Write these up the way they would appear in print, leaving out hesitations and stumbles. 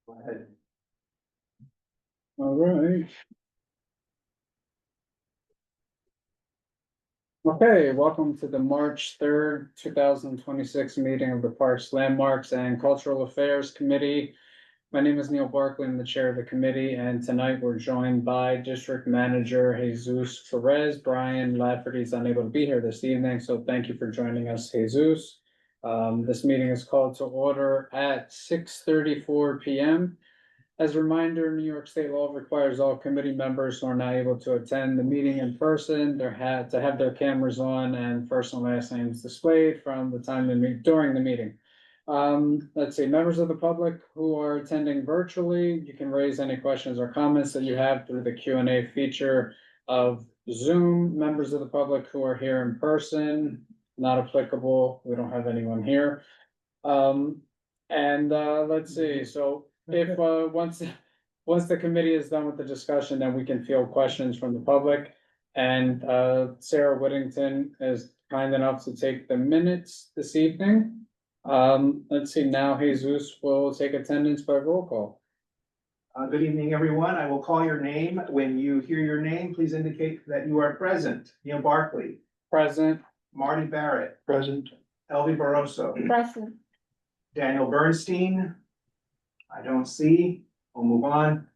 Go ahead. All right. Okay, welcome to the March 3rd, 2026 meeting of the Parks, Landmarks and Cultural Affairs Committee. My name is Neil Barkley, I'm the chair of the committee, and tonight we're joined by District Manager Jesus Perez. Brian Lafferty is unable to be here this evening, so thank you for joining us, Jesus. This meeting is called to order at 6:34 p.m. As a reminder, New York State law requires all committee members who are not able to attend the meeting in person, to have their cameras on and first and last names displayed from the time during the meeting. Let's see, members of the public who are attending virtually, you can raise any questions or comments that you have through the Q&A feature of Zoom. Members of the public who are here in person, not applicable. We don't have anyone here. Let's see, so if, once the committee is done with the discussion, then we can field questions from the public. And, Sarah Whittington is kind enough to take the minutes this evening. Let's see, now Jesus will take attendance by roll call. Good evening, everyone. I will call your name. When you hear your name, please indicate that you are present. Neil Barkley, Present. Marty Barrett, Present. Elvie Barroso, Present. Daniel Bernstein. I don't see. We'll move on.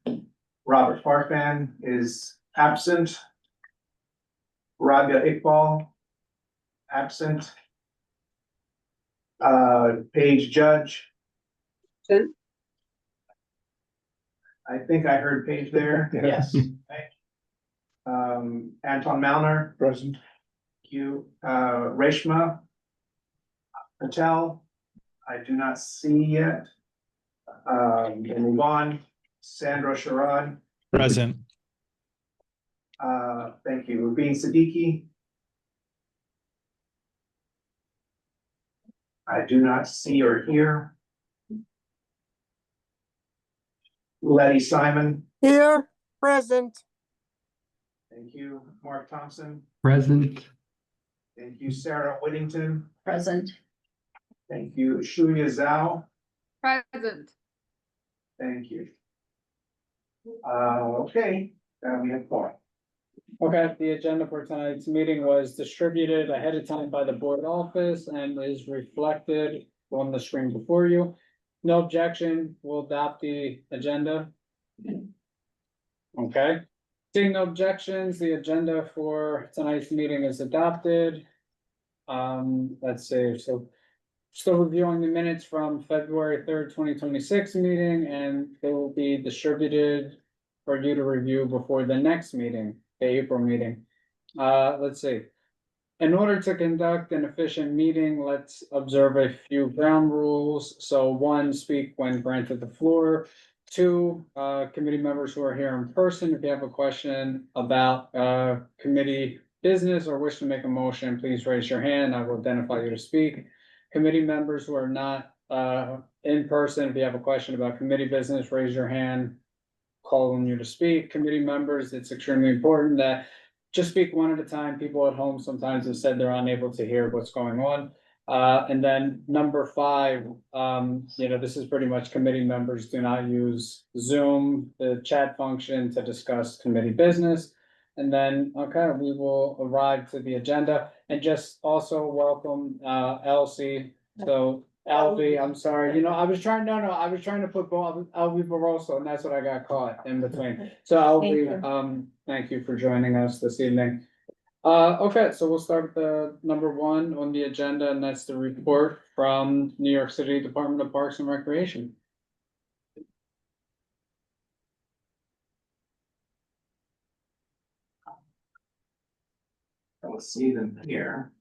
Robert Farfan is absent. Rabia Iqbal, absent. Paige Judge. Present. I think I heard Paige there. Yes. Okay. Anton Malner. Present. Thank you. Reshma Patel, I do not see yet. We'll move on. Sandra Sharad, Present. thank you. Rubin Siddiqui. I do not see or hear. Letty Simon, Here, present. thank you. Mark Thompson, Present. thank you. Sarah Whittington, Present. thank you. Shuya Zhao, Present. thank you. Okay, we have four. Okay, the agenda for tonight's meeting was distributed ahead of time by the board office and is reflected on the screen before you. No objection, we'll adopt the agenda. Okay, seeing no objections, the agenda for tonight's meeting is adopted. Let's see, so still reviewing the minutes from February 3rd, 2026 meeting, and they will be distributed for you to review before the next meeting, the April meeting. Let's see. In order to conduct an efficient meeting, let's observe a few ground rules. So 1, speak when granted the floor. 2, committee members who are here in person, if you have a question about committee business or wish to make a motion, please raise your hand. I will identify you to speak. Committee members who are not in person, if you have a question about committee business, raise your hand. Call on you to speak. Committee members, it's extremely important that just speak one at a time. People at home sometimes have said they're unable to hear what's going on. And then number 5, this is pretty much committee members do not use Zoom, the chat function, to discuss committee business. And then, okay, we will arrive to the agenda and just also welcome Elsie. So Elvie, I'm sorry, I was trying to put Elvie Barroso, and that's what I got caught in between. So Elvie, thank you for joining us this evening. Okay, so we'll start with the number 1 on the agenda, and that's the report from New York City Department of Parks and Recreation. I will see them here.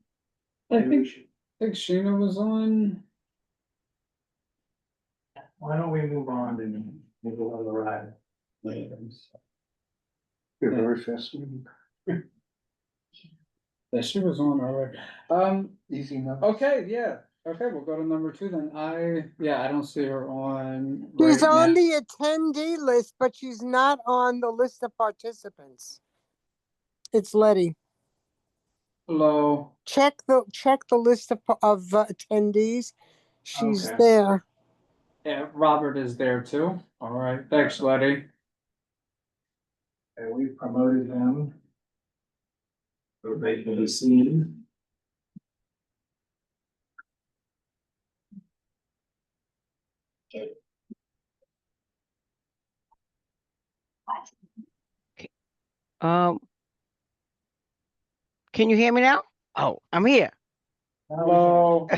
I think Sheena was on. Why don't we move on and move on the ride? You're very fascinating. Yeah, she was on already. Easy enough. Okay, yeah. Okay, we'll go to number 2 then. I don't see her on. She's right on now. the attendee list, but she's not on the list of participants. It's Letty. Hello. Check the list of attendees. She's Okay. there. Yeah, Robert is there too. All right, thanks, Letty. And we promoted him. So they can be seen. Um, can you hear me now? Oh, I'm here. Hello.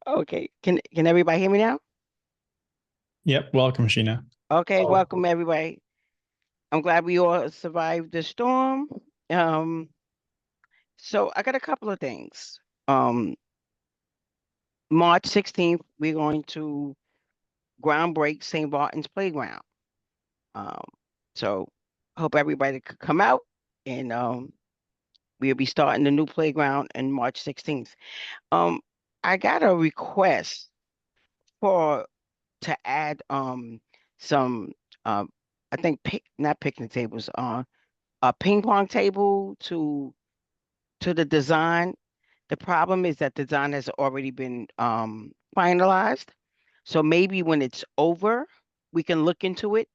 Okay. Can everybody hear me now? Yep, welcome, Sheena. Okay, Oh. welcome everybody. I'm glad we all survived the storm. Um, so I got a couple of things. March 16th, we're going to ground break St. Barton's Playground. Um, so hope everybody could come out and we'll be starting the new playground on March 16th. Um, I got a request for to add some I think not picnic tables, a ping pong table to the design. The problem is that design has already been finalized. So maybe when it's over, we can look into it.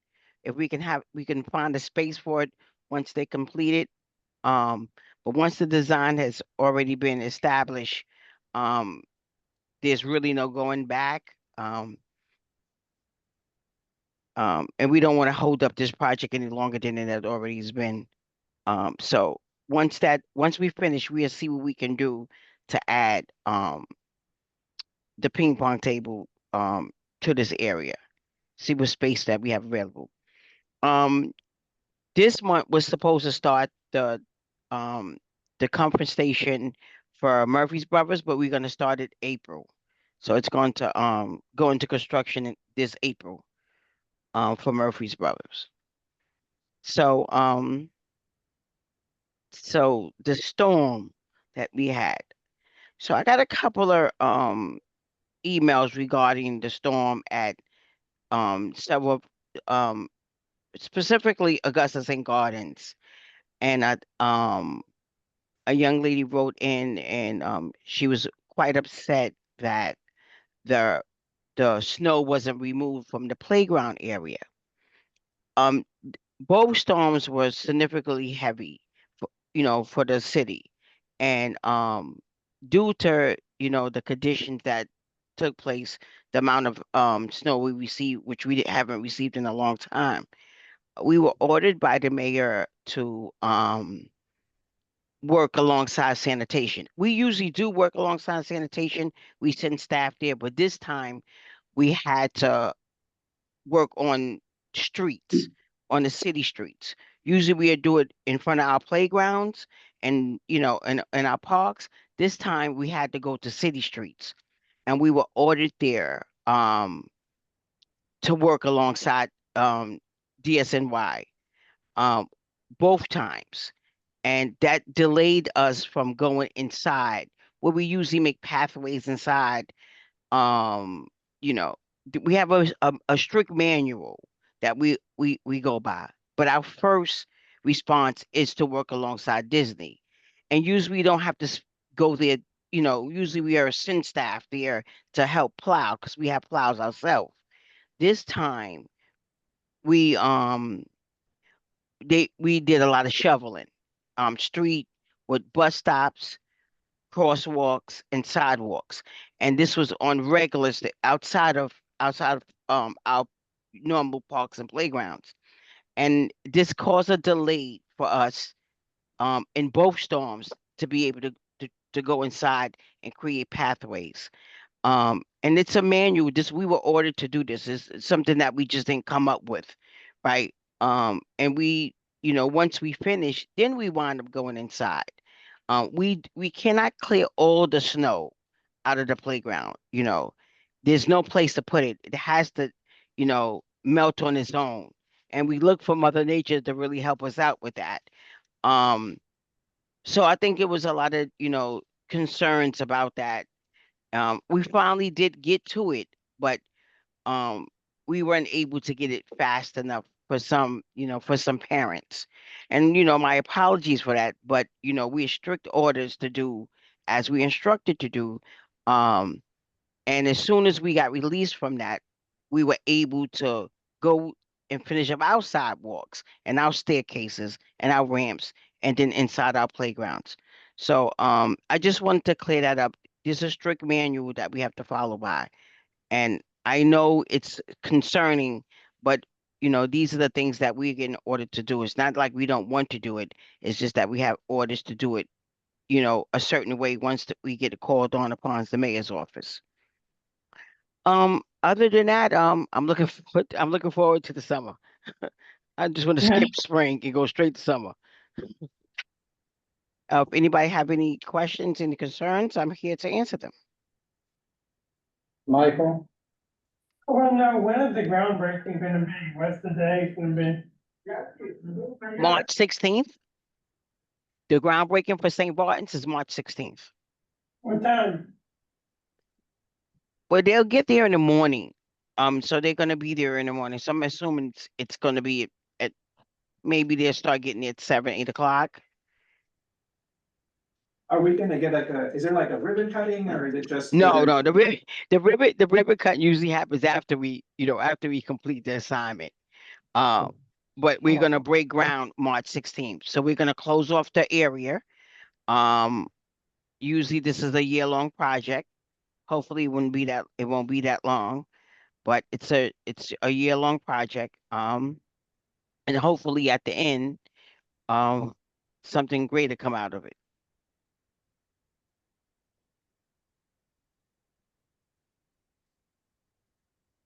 If we can find a space for it once they complete it. Um, but once the design has already been established, um, there's really no going back. And we don't want to hold up this project any longer than it had already has been. So once we finish, we'll see what we can do to add the ping pong table to this area. See what space that we have available. Um, this month was supposed to start um the conference station for Murphy's Brothers, but we're gonna start it April. So it's going to go into construction this April for Murphy's Brothers. So so the storm that we had. So I got a couple of emails regarding the storm at several um specifically Augusta St. Gardens. And a young lady wrote in and she was quite upset that the the snow wasn't removed from the playground area. Um both storms were significantly heavy for, for the city. And due to, the conditions that took place, the amount of snow we received, which we haven't received in a long time, we were ordered by the mayor to work alongside sanitation. We usually do work alongside sanitation. We send staff there, but this time we had to work on streets, on the city streets. Usually we do it in front of our playgrounds and, in our parks. This time we had to go to city streets and we were ordered there to work alongside DSNY um, both times. And that delayed us from going inside where we usually make pathways inside. um we have a strict manual that we go by, but our first response is to work alongside Disney. And usually we don't have to go there. Usually we are a sin staff there to help plow because we have plows ourselves. This time we we did a lot of shoveling street with bus stops, crosswalks, and sidewalks. And this was on regulars outside of our normal parks and playgrounds. And this caused a delay for us in both storms to be able to go inside and create pathways. And it's a manual. This we were ordered to do this. It's something that we just didn't come up with, right? And we, once we finish, then we wind up going inside. We cannot clear all the snow out of the playground. There's no place to put it. It has to, melt on its own. And we look for Mother Nature to really help us out with that. Um, so I think it was a lot of, concerns about that. We finally did get to it, but um, we weren't able to get it fast enough for some parents. And, my apologies for that, but, we have strict orders to do as we instructed to do. Um, And as soon as we got released from that, we were able to go and finish up our sidewalks and our staircases and our ramps and then inside our playgrounds. So I just wanted to clear that up. There's a strict manual that we have to follow by. And I know it's concerning, but these are the things that we're getting ordered to do. It's not like we don't want to do it. It's just that we have orders to do it, a certain way once that we get called on upon the mayor's office. Other than that, I'm looking forward to the summer. I just want to skip spring and go straight to summer. If anybody have any questions, any concerns, I'm here to answer them. Michael? Well, no, when is the groundbreaking gonna be? What's the day gonna be? March 16th. The groundbreaking for St. Barton's is March 16th. What time? Well, they'll get there in the morning. So they're gonna be there in the morning. So I'm assuming it's gonna be at maybe they'll start getting there at 7, 8 o'clock. Are we gonna get is there like a ribbon cutting or is it just? No, the ribbon cut usually happens after we complete the assignment. But we're gonna break ground March 16th. So we're gonna close off the area. Usually this is a year-long project. Hopefully it won't be that long, but it's a year-long project. And hopefully at the end, something great to come out of it.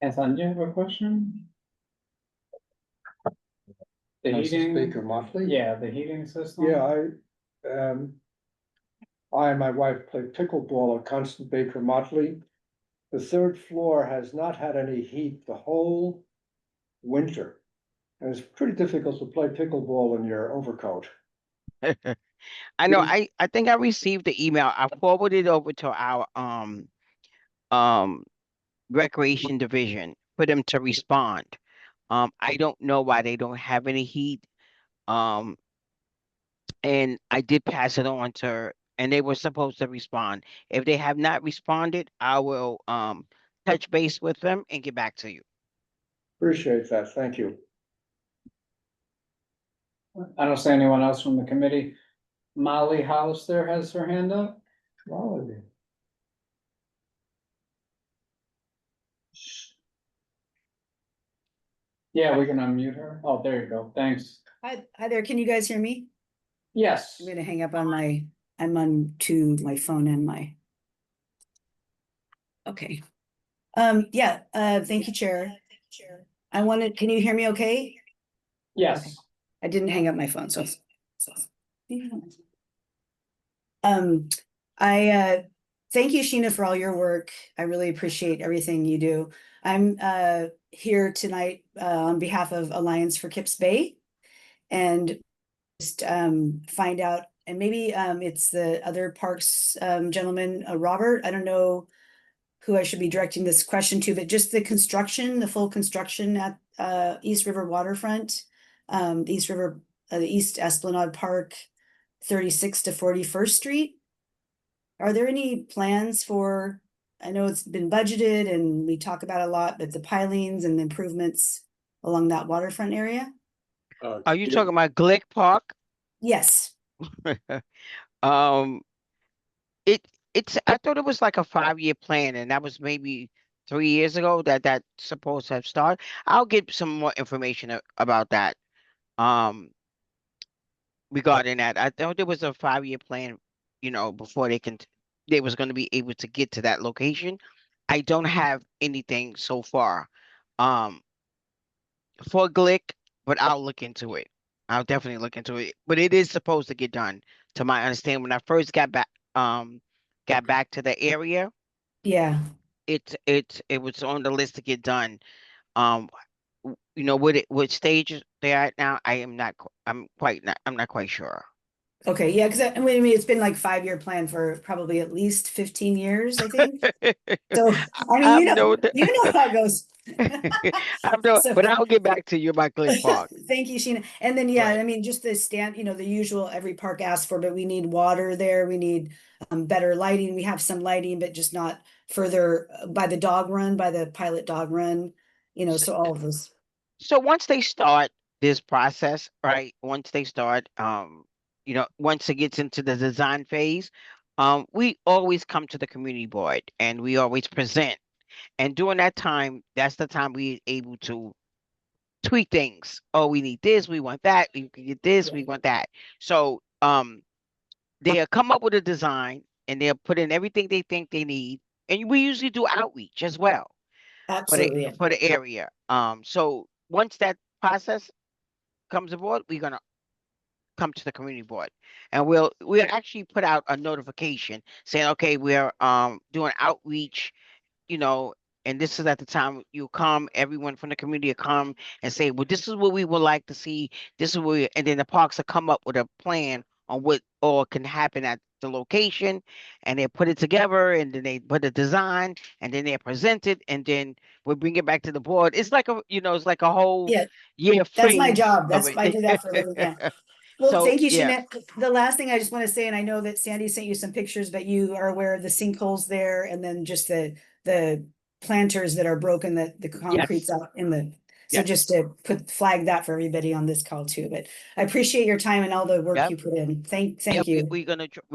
Anton, do you have a question? The heating, Baker Motley? yeah, the heating system? Yeah, I and my wife play pickleball at Constant Baker Motley. The third floor has not had any heat the whole winter. And it's pretty difficult to play pickleball in your overcoat. I know, I think I received the email. I forwarded it over to our recreation division for them to respond. I don't know why they don't have any heat. And I did pass it on to her, and they were supposed to respond. If they have not responded, I will touch base with them and get back to you. Appreciate that, thank you. I don't see anyone else from the committee. Molly Hollister has her hand up. Molly. Yeah, we can unmute her. Oh, there you go. Thanks. Hi there, can you guys hear me? Yes. I'm gonna hang up on I'm on to my phone and my. Okay. Yeah, thank you, Chair. Can you hear me okay? Yes. I didn't hang up my phone, so. I thank you, Sheena, for all your work. I really appreciate everything you do. I'm here tonight on behalf of Alliance for Kips Bay. And just find out, and maybe it's the other parks gentleman, Robert. I don't know who I should be directing this question to, but just the full construction at East River Waterfront, the East Esplanade Park, 36 to 41st Street. Are there any plans for, I know it's been budgeted and we talk about it a lot, but the pilings and the improvements along that waterfront area? Are you talking about Glick Park? Yes. I thought it was like a 5-year plan, and that was maybe 3 years ago that's supposed to have started. I'll get some more information about that. Regarding that, I thought there was a 5-year plan, before they was going to be able to get to that location. I don't have anything so far for Glick, but I'll look into it. I'll definitely look into it. But it is supposed to get done, to my understanding. When I first got back to the area, Yeah. it was on the list to get done. What stage they're at now, I'm not quite sure. Okay, yeah, because I mean, it's been like 5-year plan for probably at least 15 years, I think. So, I mean, you know how it goes. So- But I'll get back to you about Cliff Park. Thank you, Sheena. And then, yeah, Right. I mean, just the stand, the usual every park asks for, but we need water there. We need better lighting. We have some lighting, but just not further by the dog run, by the pilot dog run, so all of those. So once they start this process, right? Once they start, once it gets into the design phase, we always come to the community board and we always present. And during that time, that's the time we able to tweak things. Oh, we need this, we want that, we can get this, we want that. So they'll come up with a design and they'll put in everything they think they need. And we usually do outreach as well Absolutely. Yeah. for the area. So once that process comes aboard, we're gonna come to the community board and we'll actually put out a notification saying, okay, we're doing outreach, and this is at the time you come, everyone from the community will come and say, well, this is what we would like to see. This is what and then the parks will come up with a plan on what all can happen at the location, and they put it together, and then they put a design, and then they present it, and then we'll bring it back to the board. It's like it's like a whole Yeah. year That's my phase job. of I do that for a living. Yeah. Well, So, thank you, yeah. Jeanette. The last thing I just want to say, and I know that Sandy sent you some pictures, but you are aware of the sinkholes there, and then just the planters that are broken, that the concrete's out in the. So Yes. just to flag that for everybody on this call too. But I appreciate your time and all the work Yep. you put in. Thank Yep, you. we're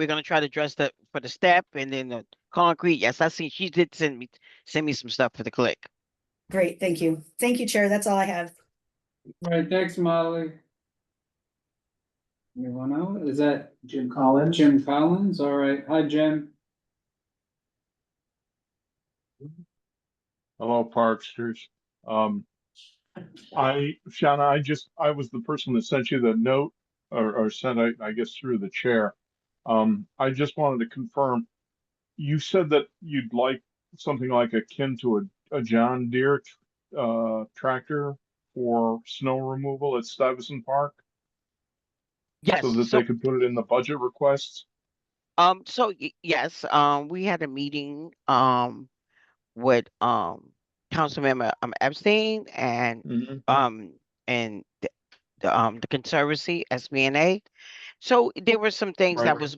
gonna try to address that for the step and then the concrete. Yes, I see. She did send me some stuff for the click. Great. Thank you. Thank you, Chair. That's all I have. All right, thanks, Molly. Anyone else? Is that Jim Collins. Jim Collins? All right. Hi, Jim. Hello, Parksters. Shauna, I was the person that sent you the note or sent it, I guess, through the chair. I just wanted to confirm, you said that you'd like something like akin to a John Deere tractor for snow removal at Stuyvesant Park, Yes. so that they could put it in the budget requests? Yes, we had a meeting with Councilmember Epstein and and the Conservancy SBNA. So there were some things that Right.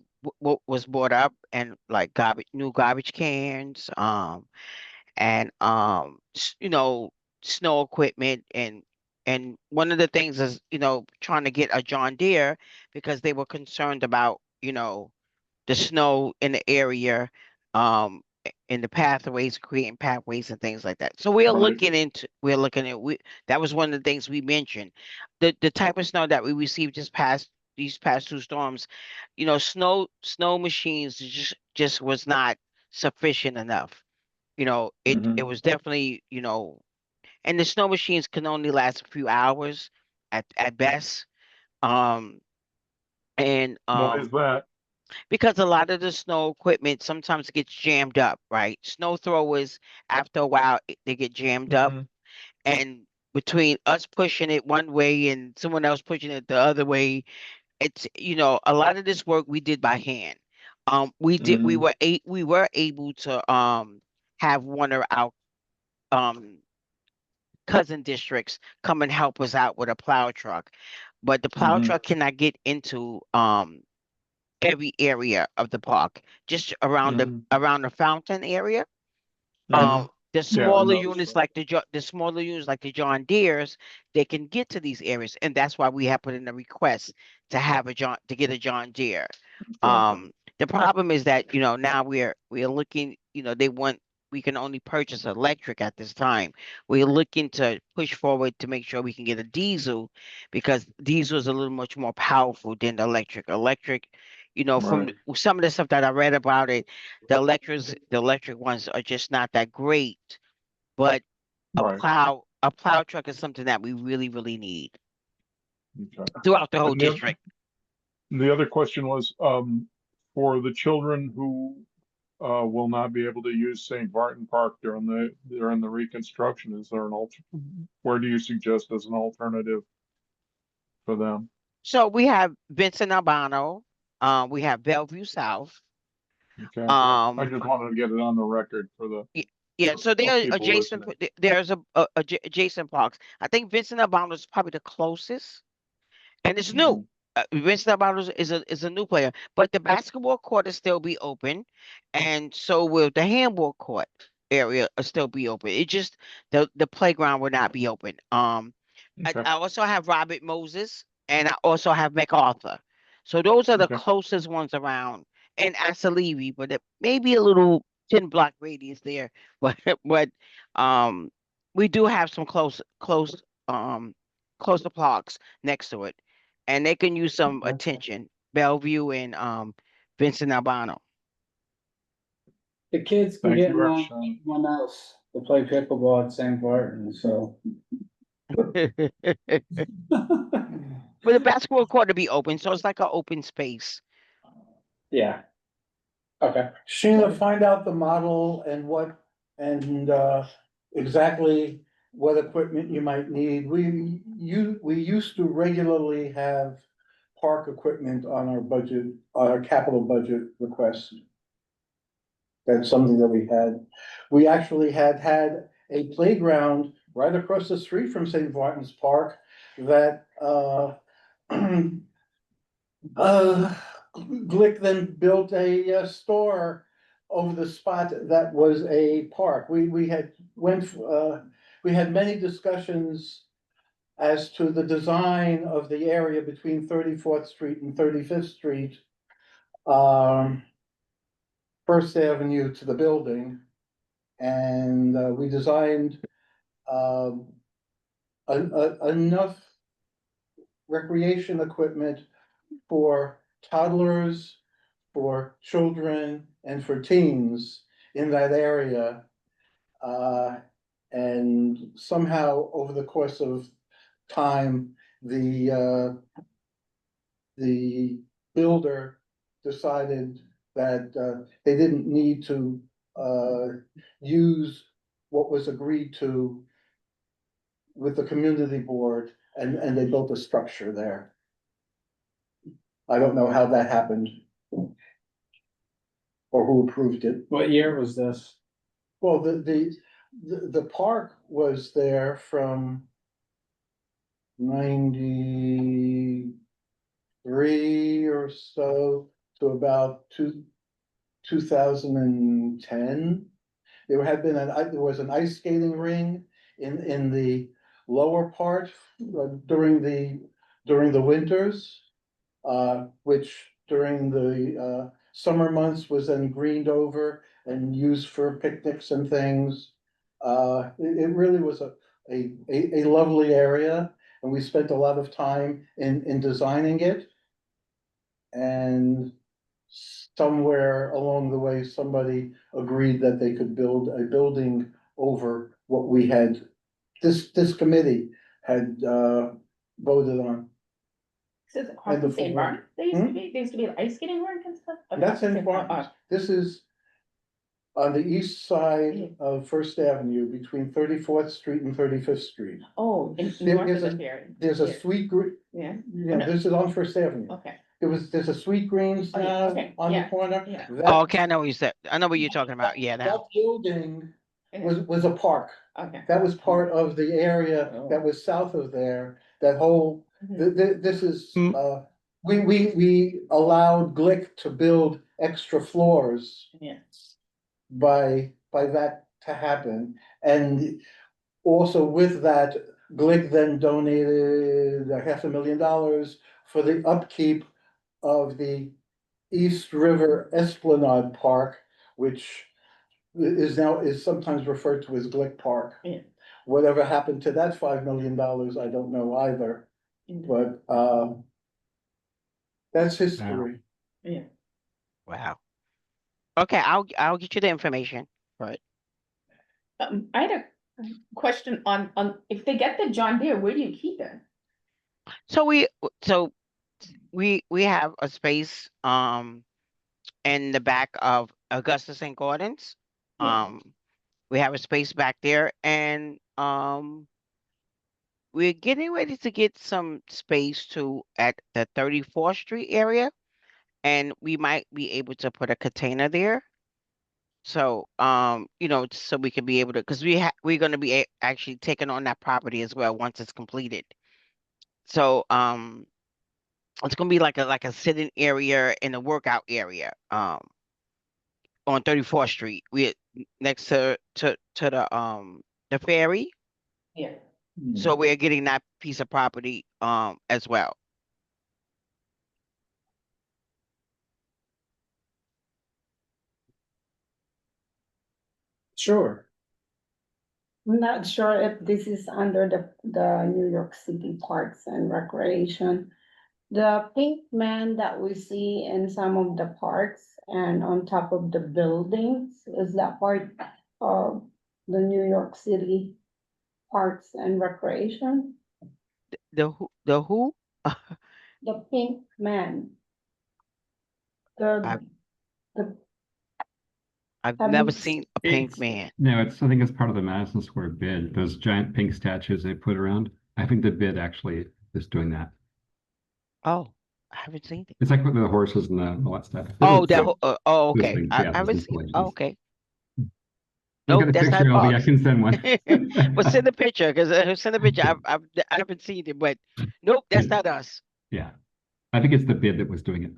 was brought up, and like new garbage cans, and snow equipment, and one of the things is trying to get a John Deere because they were concerned about the snow in the area, in the pathways, creating pathways and things like that. So we're Right. looking at that was one of the things we mentioned. The type of snow that we received these past two storms, snow machines just was not sufficient enough. It was definitely, and the snow machines can only last a few hours at best. And Why is that? because a lot of the snow equipment sometimes gets jammed up, right? Snow throwers, after a while, they get jammed up, and between us pushing it one way and someone else pushing it the other way, it's a lot of this work we did by hand. We were able to have one of our cousin districts come and help us out with a plow truck, but the plow truck cannot get into every area of the park, just around the fountain area. The smaller units like the John Deere's, they can get to these areas, and that's why we have put in a request to get a John Deere. The problem is that now we're looking, we can only purchase electric at this time. We're looking to push forward to make sure we can get a diesel, because diesel is a little much more powerful than the electric. Electric, from some of the stuff that I read about it, the electric ones are just not that great. But a plow truck is something that we really, really need throughout the whole district. The other question was, for the children who will not be able to use St. Barton Park during the reconstruction, is there where do you suggest as an alternative for them? So we have Vincent Albano, we have Bellevue South. Okay. I just wanted to get it on the record for the Yeah, so there are people adjacent, listening. there's adjacent parks. I think Vincent Albano is probably the closest, and it's new. Vincent Albano is a new player, but the basketball court will still be open, and so will the handball court area will still be open. It just the playground will not be open. Okay, I also have Robert Moses, and I also have MacArthur. So those are the okay, closest ones around, and Asalevi, but it may be a little 10 block radius there. But um, we do have some closer parks next to it, and they can use some Okay. attention. Bellevue and Vincent Albano. The kids can thank get you for along sharing. with someone else to play pickleball at St. Barton, so. But the basketball court to be open, so it's like an open space. Yeah. Okay. Sheena, find out the model and exactly what equipment you might need. We used to regularly have park equipment on our budget, on our capital budget request. That's something that we had. We actually had a playground right across the street from St. Martin's Park that, Glick then built a store over the spot that was a park. We had we had many discussions as to the design of the area between 34th Street and 35th Street. First Avenue to the building. And we designed enough recreation equipment for toddlers, for children, and for teens in that area. And somehow over the course of time, the builder decided that they didn't need to use what was agreed to with the community board, and they built a structure there. I don't know how that happened. Or who approved it. What year was this? Well, the park was there from 93 or so to about 2010. There had been there was an ice skating ring in the lower part during the winters, which during the summer months was then greened over and used for picnics and things. It really was a lovely area, and we spent a lot of time in designing it. And somewhere along the way, somebody agreed that they could build a building over what we had, this committee had voted on. So it's across And the the St. football. Martin, there used to be an ice skating rink and stuff? That's in St. Barton. This is on the east side of First Avenue between 34th Street and 35th Street. Oh, in There- north there's of a- the area. There's a Here. sweet green, Yeah, this is on First Avenue. okay, There's a Sweet Greens Oh, yeah, now okay, on the yeah, corner. yeah. Oh, okay, I know what you said. I know what you're talking about. Yeah, That now. building Yeah. was a park. Okay. That was part of the area Oh. that was south of there, that whole, Mhm. this is, Mm. we allowed Glick to build extra floors Yeah. by that to happen. And also with that, Glick then donated $500,000 for the upkeep of the East River Esplanade Park, which is sometimes referred to as Glick Park. Yeah. Whatever happened to that $5 million, I don't know either, Mhm. but that's history. Yeah. Wow. Okay, I'll get you the information. Right. I had a question on, if they get the John Deere, where do you keep it? So we have a space in the back of Augusta St. Gordon's. Yeah. We have a space back there, and we're getting ready to get some space at the 34th Street area, and we might be able to put a container there. So, you know, so we can be able to, because we're gonna be actually taking on that property as well once it's completed. So, it's gonna be like a sitting area and a workout area, on 34th Street. We next to the ferry. Yeah. So we're getting that piece of property, as well. Sure. I'm not sure if this is under the New York City Parks and Recreation. The pink man that we see in some of the parks and on top of the buildings, is that part of the New York City Parks and Recreation? The who? The pink man. The, I've- the, I've Have never you seen a It's- pink man. No, I think it's part of the Madison Square bid, those giant pink statues they put around. I think the bid actually is doing that. Oh, I haven't seen it. It's like with the horses and all that stuff. Oh, Those- oh, those okay. things, I yeah, haven't those seen, installations. okay. I'll Nope, get a that's picture, not Albie. I Bob's. can send one. But send a picture, because send a picture. I haven't seen it, but nope, that's not us. Yeah, I think it's the bid that was doing it.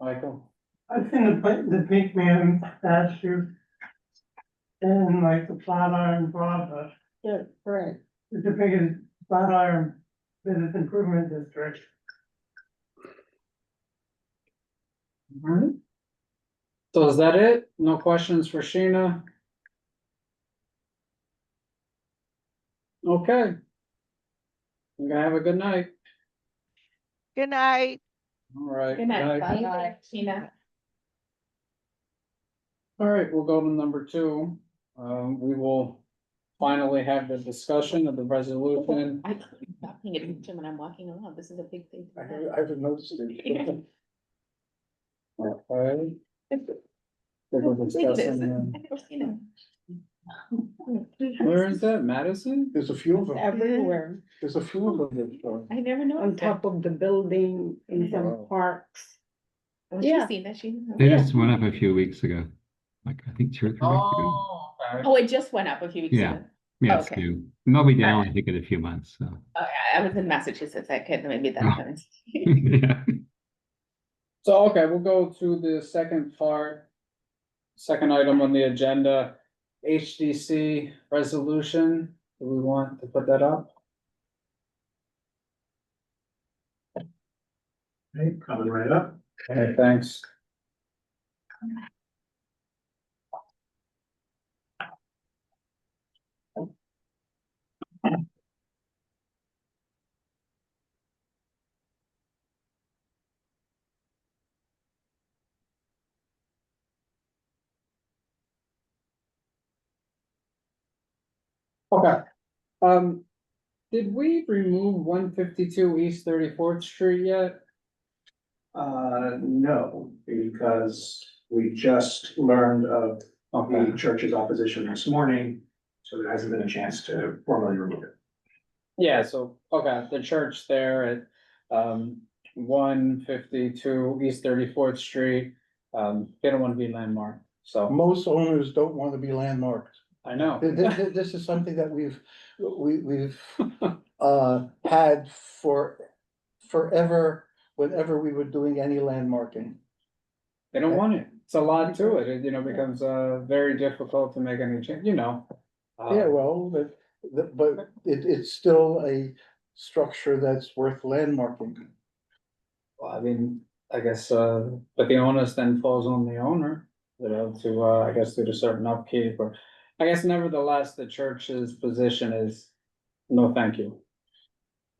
Michael? I've seen the pink man statue in like the Flatiron Plaza, yeah, correct. it's the biggest Flatiron Business Improvement District. Alright. So is that it? No questions for Sheena? Okay. You gonna have a good night. Good night. All right. Good night. Bye. Bye, Sheena. All right, we'll go to number 2. We will finally have the discussion of the resolution. I stop paying attention when I'm walking around. This is a big thing. I haven't noticed it. Okay. We're Look at this. discussing, I've never seen it. where is that, Madison? There's a few of them, Everywhere, there's a few of them that are. I never know. on top of the building, in some Wow. parks. Have Yeah. you seen that, Sheena? They just went up a few weeks ago, like I think 2 or 3 weeks ago. Oh, okay. Oh, it just went up a few weeks Yeah. ago. Yeah, it's okay. new. And they'll be down, I think, in a few months. So Oh, yeah, I was in Massachusetts. I could maybe that's Oh. when it's. yeah. So, okay, we'll go to the second part. Second item on the agenda, HDC resolution. Do we want to put that up? Okay, coming right up. Okay, thanks. Okay, did we remove 152 East 34th Street yet? No, because we just learned of Okay, the church's opposition this morning, so there hasn't been a chance to formally remove it. yeah, so, okay, the church there at, 152 East 34th Street, they don't want to be landmarked, so, Most owners don't want to be landmarked. I know. This is something that we've had for forever, whenever we were doing any landmarking. They don't want it. It's a lot to it. It, becomes, very difficult to make any change, Yeah, well, but it's still a structure that's worth landmarking. Well, I mean, I guess, but the onus then falls on the owner, to, I guess, do a certain upkeep, or, I guess nevertheless, the church's position is, no, thank you.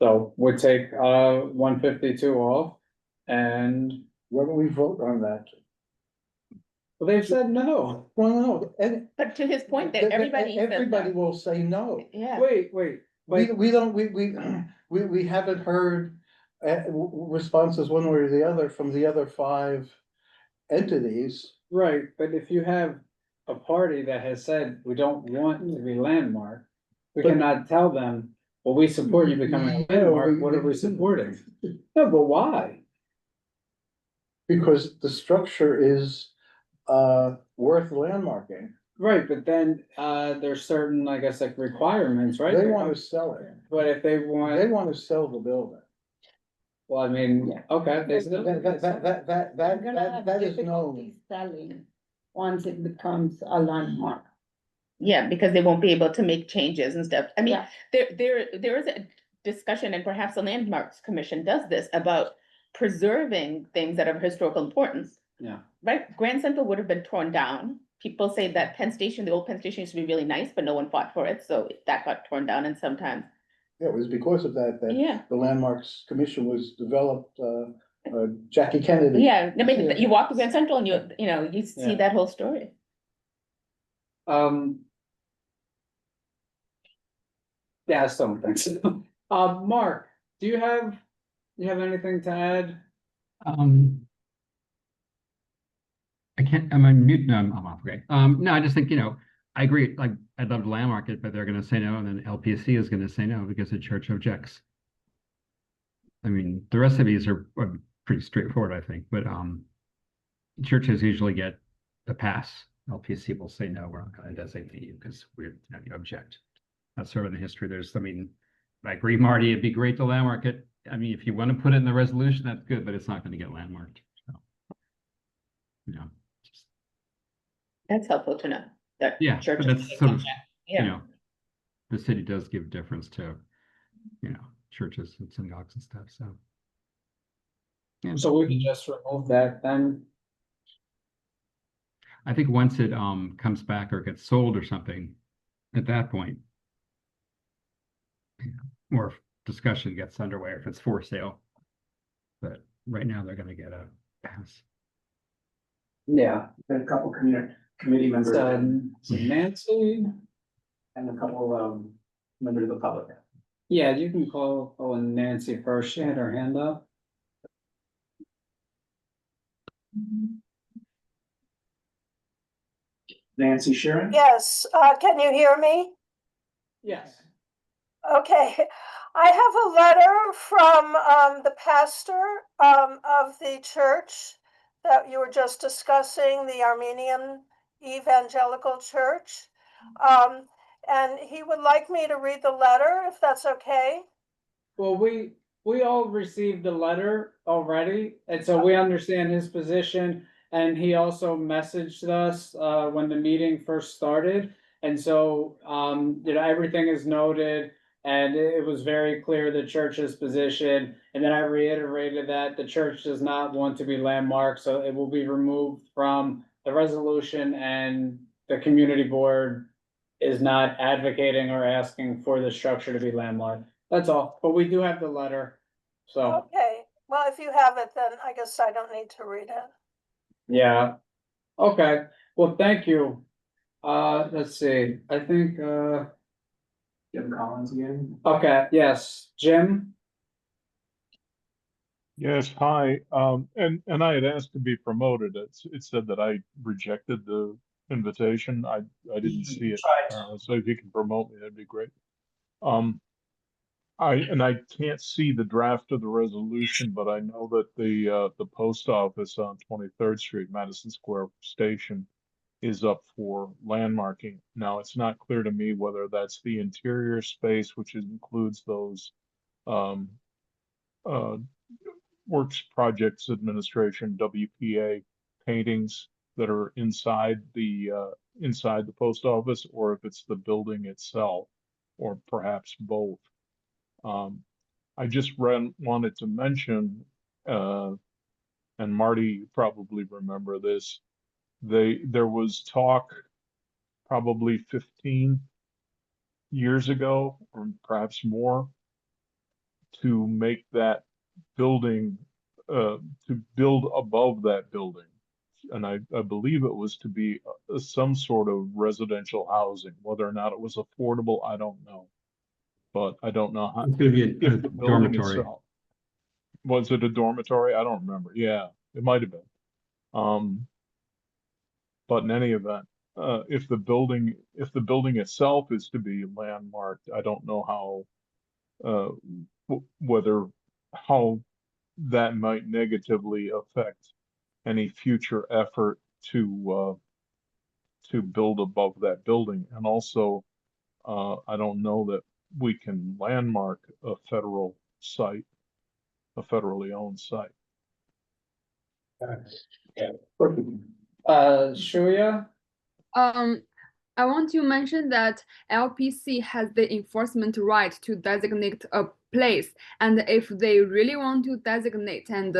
So we take, 152 off, and, Why don't we vote on that? well, they've said no. Well, no, and. But to his point that everybody says Everybody no. will say no. Yeah. Wait, We don't, we haven't heard responses one way or the other from the other 5 entities. right, but if you have a party that has said, we don't want to be landmarked, we But- cannot tell them, well, we support you becoming a Yeah, landmark, what are we supporting? No, but why? Because the structure is worth landmarking. Right, but then, there's certain, I guess, like requirements, right? They want to sell it. But if they They want, want to sell the building. well, I mean, Yeah. okay, they That, still. that, that, that, that, They're that, gonna have that is difficulty known. selling once it becomes a landmark. Yeah, because they won't be able to make changes and stuff. I mean, Yeah. there is a discussion, and perhaps the Landmarks Commission does this, about preserving things that are of historical importance. Yeah. Right, Grand Central would have been torn down. People say that Penn Station, the old Penn Station used to be really nice, but no one fought for it, so that got torn down, and sometimes, Yeah, it was because of that, yeah. the Landmarks Commission was developed, Jackie Kennedy. Yeah, I mean, you walk to Grand Central and you know, you Yeah. see that whole story. Yeah, I still don't think so. Mark, do you have anything to add? I can't, am I mute? No, I'm off, okay. No, I just think, I agree, like, I'd love to landmark it, but they're gonna say no, and then LPC is gonna say no because the church objects. I mean, the rest of these are pretty straightforward, I think, but, churches usually get the pass. LPC will say, no, we're not gonna designate you because you object. That's sort of the history. I agree, Marty, it'd be great to landmark it. I mean, if you want to put it in the resolution, that's good, but it's not gonna get landmarked, so. Just, That's helpful to know. That yeah, but churches that's take sort of, object. Yeah. the city does give deference to, churches and synagogues and stuff, so. Yeah. So we can just remove that then? I think once it comes back or gets sold or something, at that point, more discussion gets underway if it's for sale. But right now they're gonna get a pass. Yeah. Been a couple committee members So Nancy, and a couple members of the public. yeah, you can call Nancy first. She had her hand up. Nancy Sharon? Yes, can you hear me? Yes. Okay, I have a letter from the pastor of the church that you were just discussing, the Armenian Evangelical Church. And he would like me to read the letter, if that's okay. Well, we all received the letter already, and so we understand his position. And he also messaged us when the meeting first started. And so, everything is noted, and it was very clear the church's position. And then I reiterated that the church does not want to be landmarked, so it will be removed from the resolution, and the community board is not advocating or asking for the structure to be landmarked. That's all, but we do have the letter, so, Okay, well, if you have it, then I guess I don't need to read it. yeah. Okay, well, thank you. Let's see, I think, Jim Collins again. okay, yes, Jim? Yes, hi, and I had asked to be promoted. It said that I rejected the invitation. I didn't see it. So if you can promote me, that'd be great. I can't see the draft of the resolution, but I know that the post office on 23rd Street, Madison Square Station, is up for landmarking. Now, it's not clear to me whether that's the interior space, which includes those Works Projects Administration, WPA paintings that are inside the post office, or if it's the building itself, or perhaps both. I just wanted to mention, and Marty, you probably remember this, there was talk probably 15 years ago, or perhaps more, to make that building, to build above that building. And I believe it was to be some sort of residential housing. Whether or not it was affordable, I don't know. But I don't know how. It's gonna be a if the building dormitory. itself- Was it a dormitory? I don't remember. Yeah, it might have been. But in any event, if the building itself is to be landmarked, I don't know how, how that might negatively affect any future effort to build above that building. And also, I don't know that we can landmark a federal site, a federally owned site. Shuya? I want to mention that LPC has the enforcement right to designate a place, and if they really want to designate, and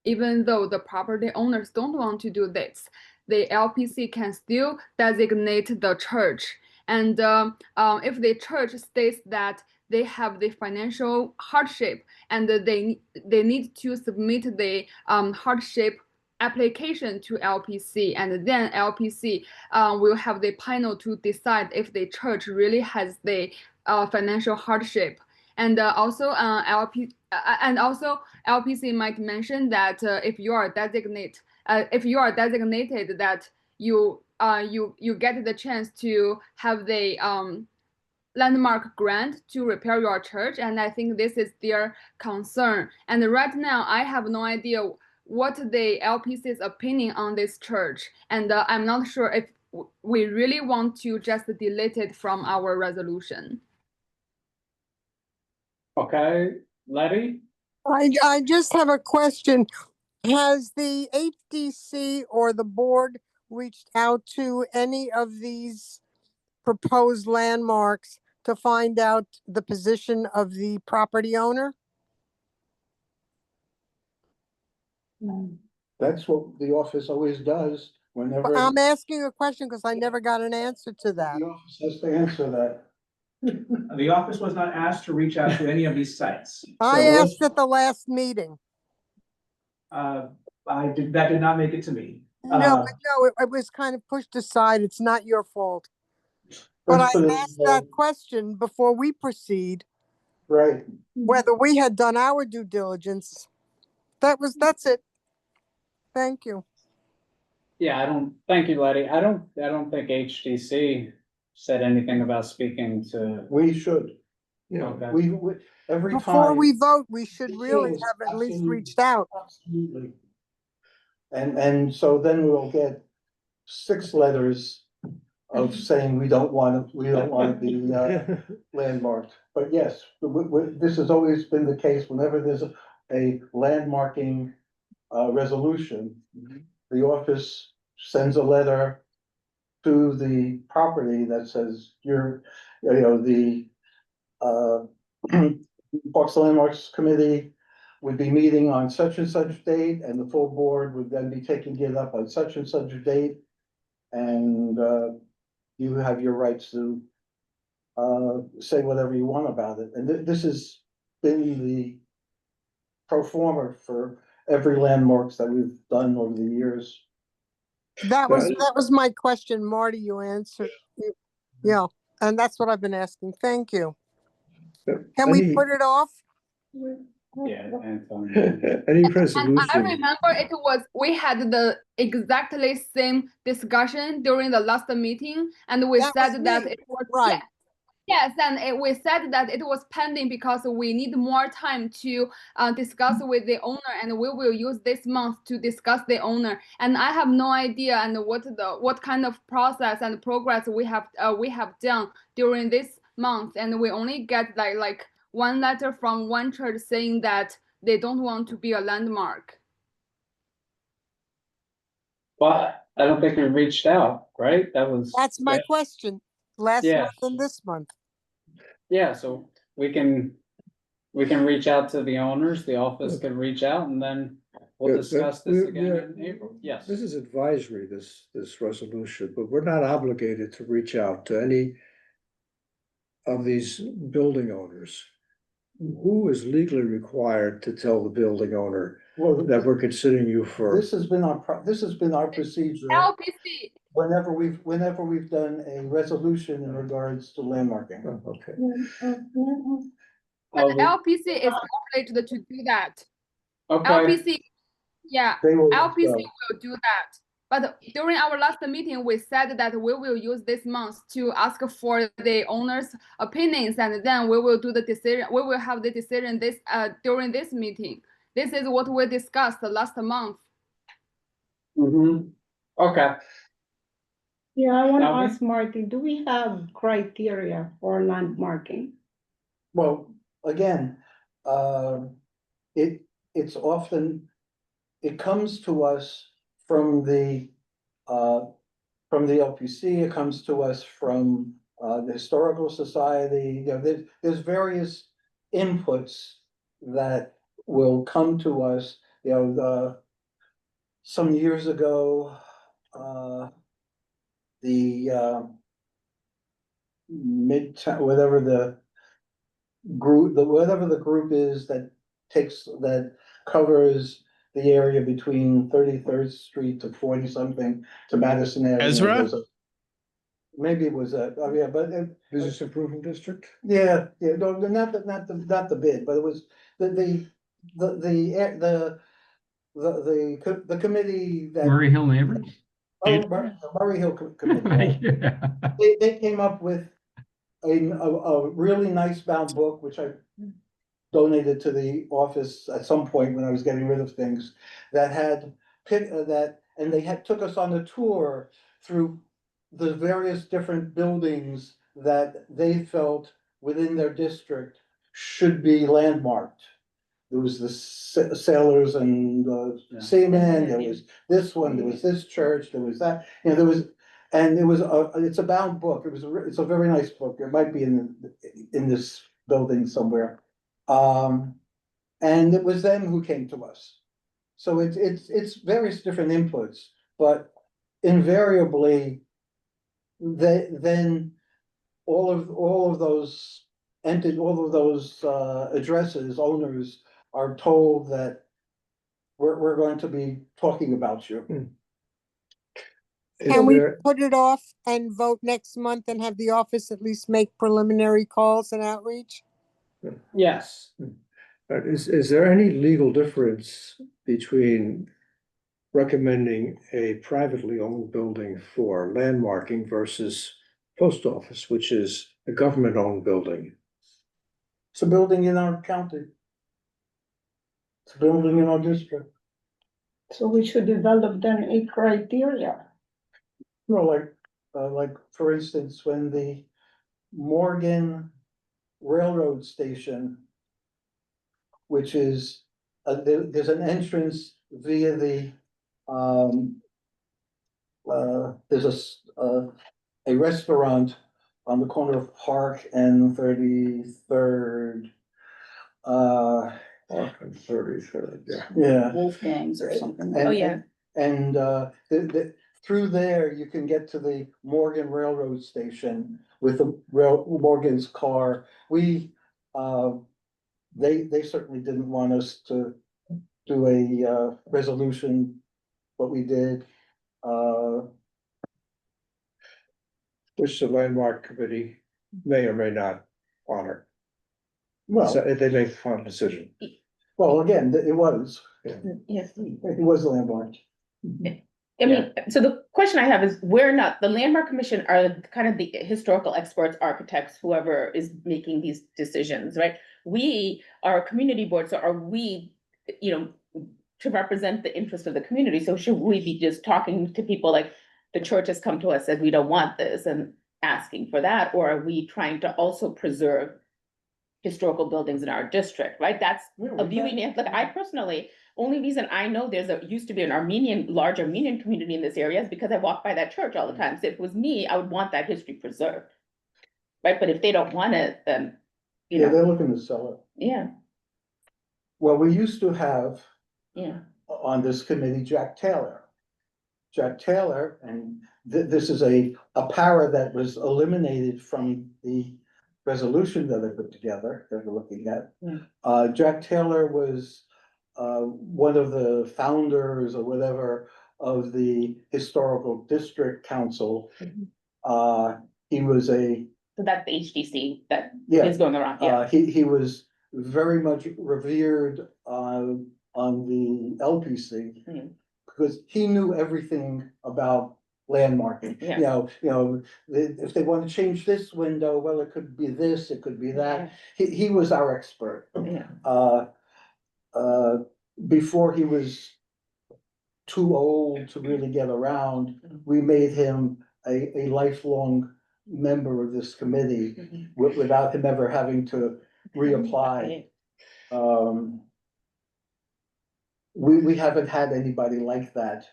even though the property owners don't want to do this, the LPC can still designate the church. And if the church states that they have the financial hardship and they need to submit the hardship application to LPC, and then LPC will have the panel to decide if the church really has the financial hardship. And also LPC might mention that if you are designated that you get the chance to have the landmark grant to repair your church, and I think this is their concern. And right now I have no idea what the LPC's opinion on this church, and I'm not sure if we really want to just delete it from our resolution. Okay, Letty? I just have a question. Has the HDC or the board reached out to any of these proposed landmarks to find out the position of the property owner? That's what the office always does whenever I'm asking a question because I never got an answer to that. the office has to answer that. The office was not asked to reach out to any of these sites. I So, asked at the last meeting. that did not make it to me. No, it was kind of pushed aside. It's not your fault. But I asked that question before we proceed, Right. whether we had done our due diligence. That's it. Thank you. Yeah, thank you, Letty. I don't think HDC said anything about speaking to. We should, you know, Okay. we every time. Before we vote, we should really Yes, have at least absolutely. reached out. Absolutely. And so then we'll get 6 letters of saying we don't want to be landmarked. But yes, this has always been the case whenever there's a landmarking resolution. The office sends a letter to the property that says the Parks and Landmarks Committee would be meeting on such and such date, and the full board would then be taking it up on such and such date. And you have your rights to say whatever you want about it. And this has been the pro forma for every landmarks that we've done over the years. That was my question, Marty. You answered. Yeah, and that's what I've been asking. Thank you. Can we put it off? Yeah, Anthony. And I remember we had the exactly same discussion during the last meeting, and we said that it was right. Yes, and we said that it was pending because we need more time to discuss with the owner, and we will use this month to discuss the owner. And I have no idea and what kind of process and progress we have done during this month, and we only get like one letter from one church saying that they don't want to be a landmark. But I don't think we reached out, right? That's my question. Last month and this month. Yeah, so we can reach out to the owners, the office can reach out, and then we'll discuss this again in April. Yes. This is advisory, this resolution, but we're not obligated to reach out to any of these building owners. Who is legally required to tell the building owner that we're considering you for? This has been our procedure. LPC. Whenever we've done a resolution in regards to landmarking. Okay. But LPC is obligated to do that. Okay. LPC will do that. But during our last meeting, we said that we will use this month to ask for the owner's opinions, and then we will do the decision. We will have the decision during this meeting. This is what we discussed last month. Okay, Yeah, I wanna Now we- ask Marty, do we have criteria for landmarking? Well, again, it's often, it comes to us from the LPC, it comes to us from, the Historical Society, you know, there's various inputs that will come to us, you know, some years ago, the, Midtown, whatever the group, whatever the group is that covers the area between 33rd Street to 40 something to Madison Avenue. Ezra? There's maybe it was oh yeah, but Business Improvement District? Yeah, no, not the bid, but it was the committee that. Murray Hill Neighbors? Oh, Murray Hill Committee. Thank you. They came up with a really nice bound book, which I donated to the office at some point when I was getting rid of things, that had and they took us on a tour through the various different buildings that they felt within their district should be landmarked. There was the sailors and seamen, there was this one, there was this church, there was that, you know, there was, and it was it's a bound book. It's a very nice book. It might be in this building somewhere. And it was them who came to us. So it's various different inputs, but invariably, then all of those addresses, owners are told that we're going to be talking about you. Can we put it off and vote next month and have the office at least make preliminary calls and outreach? yes, Is there any legal difference between recommending a privately owned building for landmarking versus post office, which is a government-owned building? It's a building in our county. It's a building in our district. So we should develop then a criteria. No, like, for instance, when the Morgan Railroad Station, which is, there's an entrance via the, there's a restaurant on the corner of Park and 33rd. Park and 33rd, yeah. Yeah. Wolfgangs or something. Oh, yeah. And through there, you can get to the Morgan Railroad Station with the Morgan's car. They certainly didn't want us to do a resolution, but we did. Which the landmark committee may or may not honor. Well, they make a final decision. Well, again, it was. Yes. It was the landmark. I mean, so the question I have is, we're not, the Landmark Commission are kind of the historical experts, architects, whoever is making these decisions, right? We are a community board, so are we, you know, to represent the interest of the community, so should we be just talking to people like the church has come to us, said we don't want this and asking for that, or are we trying to also preserve historical buildings in our district, right? That's a viewing, like I personally, only reason I know used to be an large Armenian community in this area is because I walk by that church all the time. So if it was me, I would want that history preserved. Right, but if they don't want it, then, you know, they're looking to sell it. yeah, Well, we used to have yeah, on this committee, Jack Taylor. Jack Taylor, and this is a para that was eliminated from the resolution that I put together, that we're looking at. Yeah. Jack Taylor was one of the founders or whatever of the Historical District Council. He was so that's the HDC that Yeah. is going around, yeah. He was very much revered on the LPC because he knew everything about landmarking. Yeah. You know, if they want to change this window, well, it could be this, it could be that. He was our expert. Yeah. Before he was too old to really get around, we made him a lifelong member of this committee without him ever having to reapply. We haven't had anybody like that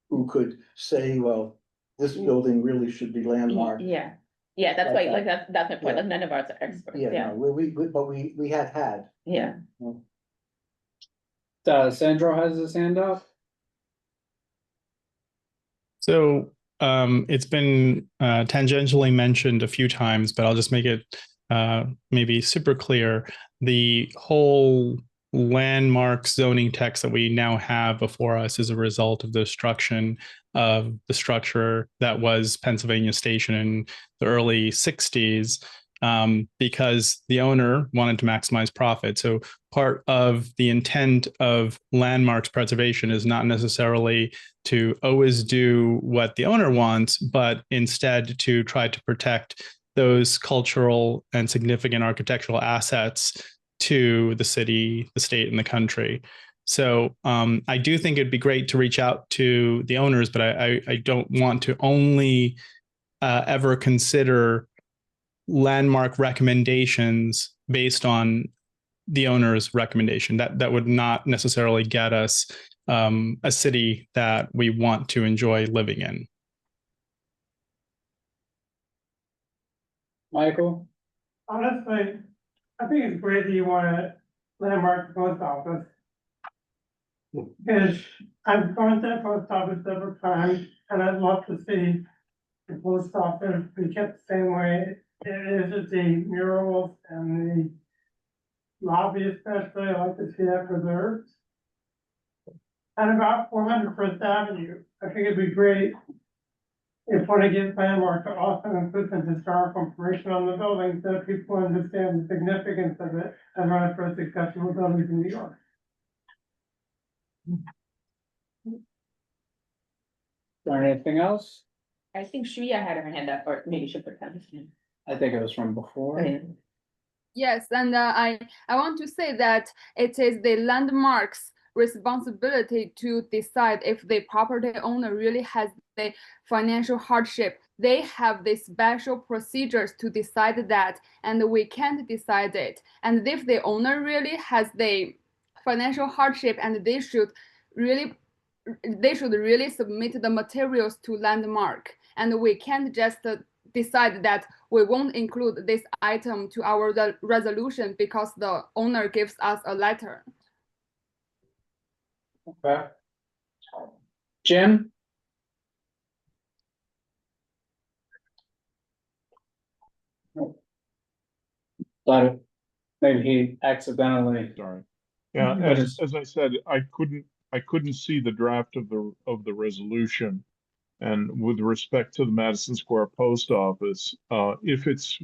who could say, well, this building really should be landmarked. Yeah, yeah, that's Like why, like, that. that's my point, Yeah. like, none of us are experts, Yeah, yeah, no, but we had. yeah. Sandro has his hand up. So it's been tangentially mentioned a few times, but I'll just make it maybe super clear. The whole landmark zoning text that we now have before us is a result of the destruction of the structure that was Pennsylvania Station in the early 60s, because the owner wanted to maximize profit. So part of the intent of landmarks preservation is not necessarily to always do what the owner wants, but instead to try to protect those cultural and significant architectural assets to the city, the state, and the country. So I do think it'd be great to reach out to the owners, but I don't want to only ever consider landmark recommendations based on the owner's recommendation. That would not necessarily get us a city that we want to enjoy living in. Michael? Honestly, I think it's great that you wanna landmark the post office. Because I've gone to that post office several times, and I'd love to see the post office be kept the same way it is with the murals and the lobby especially. I like to see that preserved. And about 400 First Avenue, I think it'd be great if when it gets landmark to also include some historical information on the building so that people understand the significance of it and run it for successful buildings in New York. Or anything else? I think Shreya had her hand up, or maybe she put down. I think it was from before. Yes, and I want to say that it is the landmark's responsibility to decide if the property owner really has the financial hardship. They have the special procedures to decide that, and we can't decide it. And if the owner really has the financial hardship, and they should really submit the materials to landmark, and we can't just decide that we won't include this item to our resolution because the owner gives us a letter. Okay. Jim? But maybe he accidentally. Sorry. Yeah, as I said, I couldn't see the draft of the resolution. And with respect to the Madison Square Post Office, if it's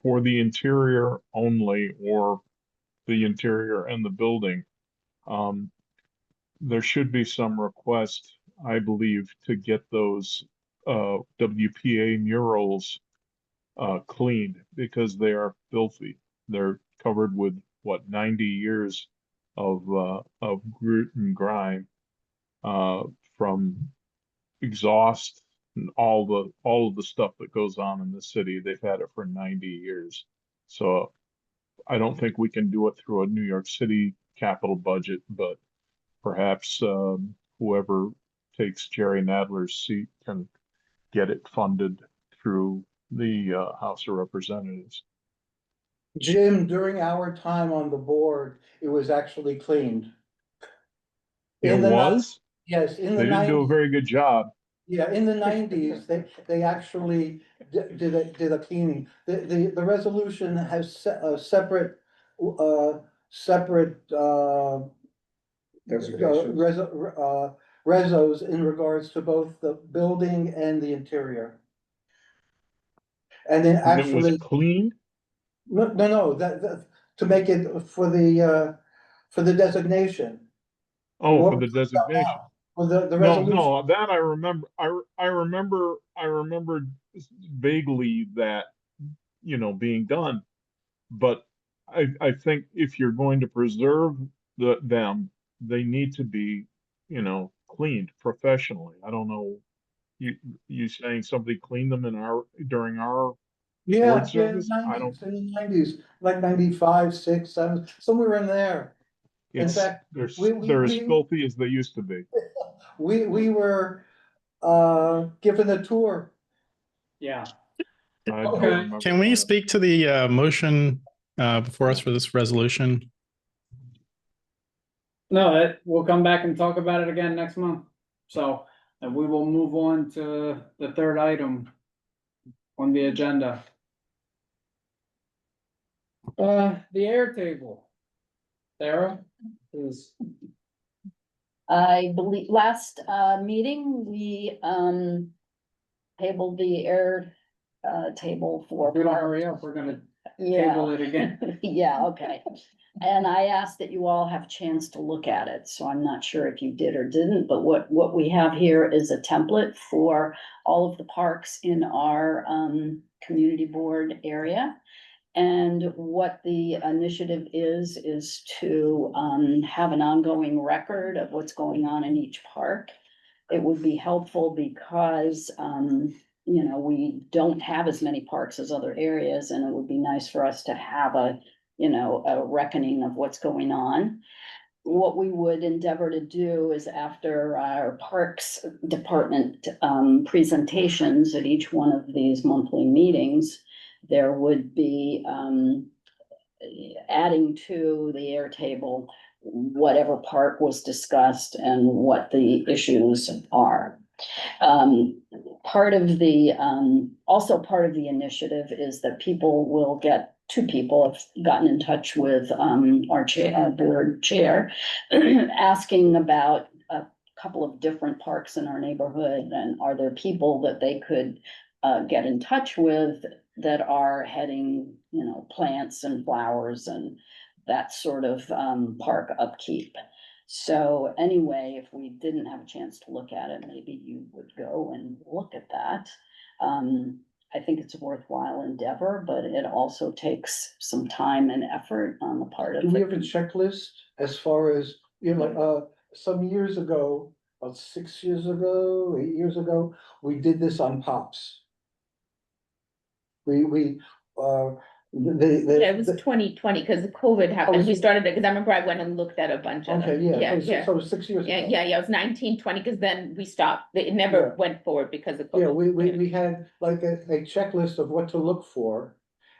for the interior only or the interior and the building, there should be some request, I believe, to get those WPA murals cleaned because they are filthy. They're covered with what 90 years of grit and grime from exhaust and all of the stuff that goes on in the city. They've had it for 90 years. So I don't think we can do it through a New York City capital budget, but perhaps whoever takes Jerry Nadler's seat can get it funded through the House of Representatives. Jim, during our time on the board, it was actually cleaned. It was? Yes, in the They didn't do a 90s. very good job. Yeah, in the 90s, they actually did a cleaning. The resolution has separate rezos in regards to both the building and the interior. And then And it actually. was cleaned? No, that to make it for the designation. Oh, What for the we're talking about designation. now, for the No, resolution. no, that I remember. I remember vaguely that, being done. But I think if you're going to preserve them, they need to be, cleaned professionally. I don't know. You saying somebody cleaned them during our Yeah, board service? I don't, in the 90s, like 95, 6, 7, somewhere in there. In fact, they're as filthy as they used to be. we were given a tour. Yeah. I don't Okay. remember Can we that. speak to the motion before us for this resolution? No, we'll come back and talk about it again next month. So, and we will move on to the third item on the agenda. The air table. Sarah is, I believe last meeting, we tabled the air table for. if we don't hurry up, we're gonna Yeah. table it again. Yeah, okay. And I asked that you all have a chance to look at it, so I'm not sure if you did or didn't, but what we have here is a template for all of the parks in our community board area. And what the initiative is to have an ongoing record of what's going on in each park. It would be helpful because you know, we don't have as many parks as other areas, and it would be nice for us to have a, you know, a reckoning of what's going on. What we would endeavor to do is after our Parks Department presentations at each one of these monthly meetings, there would be adding to the air table whatever park was discussed and what the issues are. Part of the, also part of the initiative is that two people have gotten in touch with, our chair, our board chair, asking about a couple of different parks in our neighborhood, and are there people that they could, get in touch with that are heading, you know, plants and flowers and that sort of, park upkeep. So anyway, if we didn't have a chance to look at it, maybe you would go and look at that. I think it's a worthwhile endeavor, but it also takes some time and effort on the part of. Do we have a checklist as far as, you know, like, some years ago, about 6 years ago, 8 years ago, we did this on Pops. Yeah, it was 2020, because the COVID happened, we started it, because I remember I went and looked at a bunch of them. Okay, yeah, Yeah, so 6 years ago. yeah, it was 1920, because then we stopped, it never went forward because of Yeah, COVID. we had like a checklist of what to look for.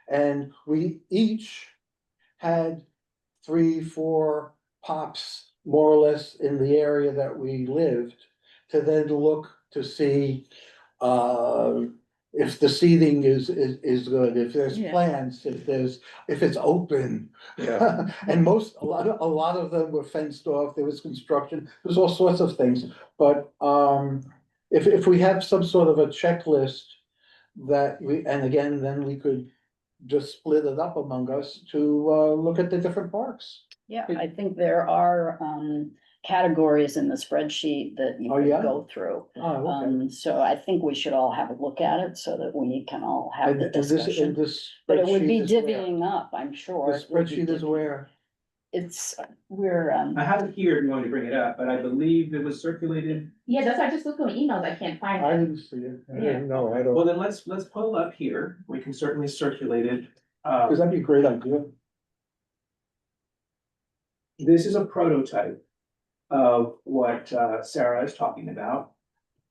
And we each had 3, 4 pops, more or less, in the area that we lived, to then look to see if the seating is good, if there's Yeah. plants, if it's open. Yeah. And a lot of them were fenced off, there was construction, there's all sorts of things, but if we have some sort of a checklist that and again, then we could just split it up among us to look at the different parks. Yeah, I think there are categories in the spreadsheet that you Oh, yeah? can go through. Oh, okay. So I think we should all have a look at it so that we can all have And the and this, discussion. this. But it would be spreadsheet is where? divvying up, I'm sure. The It would be spreadsheet is where? It's, we're, I have it here if you want to bring it up, but I believe it was circulated. Yeah, that's why I just looked on emails, I can't find I it. didn't see it. I Yeah. didn't know. I don't. Well, then let's pull up here. We can certainly circulate it. Cause that'd be a great idea. This is a prototype of what Sarah is talking about.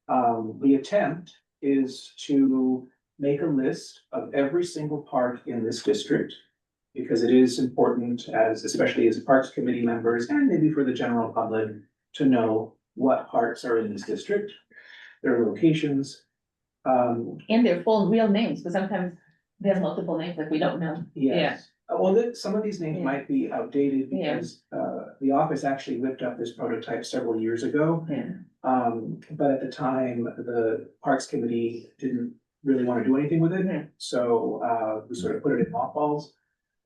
The attempt is to make a list of every single park in this district, because it is important, especially as Parks Committee members and maybe for the general public, to know what parks are in this district, their locations. And their full real names, but sometimes they have multiple names, like we don't know. Yes. Well, some of these names might be outdated Yeah. because the office actually whipped up this prototype several years ago. Yeah. But at the time, the Parks Committee didn't really want to do anything with it. So we sort of put it in mothballs.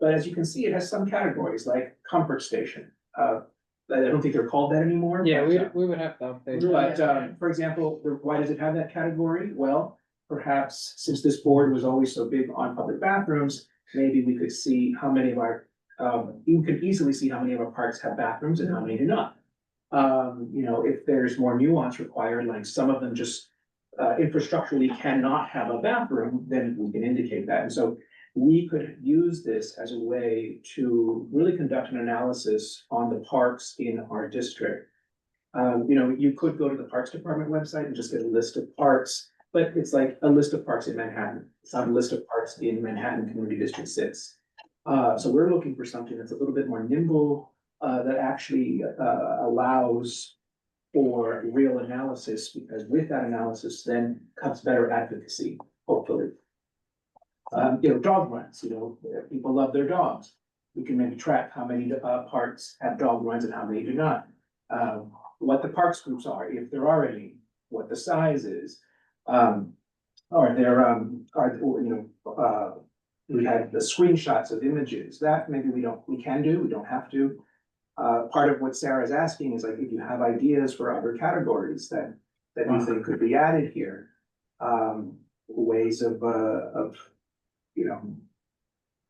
But as you can see, it has some categories like comfort station. I don't think they're called that anymore. Yeah, but, we would have to update. But for example, why does it have that category? Well, perhaps since this board was always so big on public bathrooms, maybe we could see how many of our, you could easily see how many of our parks have bathrooms and how many do not. You know, if there's more nuance required, like some of them just infrastructurally cannot have a bathroom, then we can indicate that. And so we could use this as a way to really conduct an analysis on the parks in our district. You know, you could go to the Parks Department website and just get a list of parks, but it's like a list of parks in Manhattan. It's not a list of parks in Manhattan Community District 6. So we're looking for something that's a little bit more nimble, that actually allows for real analysis, because with that analysis then comes better advocacy, hopefully. You know, dog runs, you know, people love their dogs. We can maybe track how many parks have dog runs and how many do not. What the parks groups are, if there are any, what the size is. Are there, we had the screenshots of images that maybe we can do, we don't have to. Part of what Sarah's asking is like, if you have ideas for other categories that you think could be added here. Ways of, you know.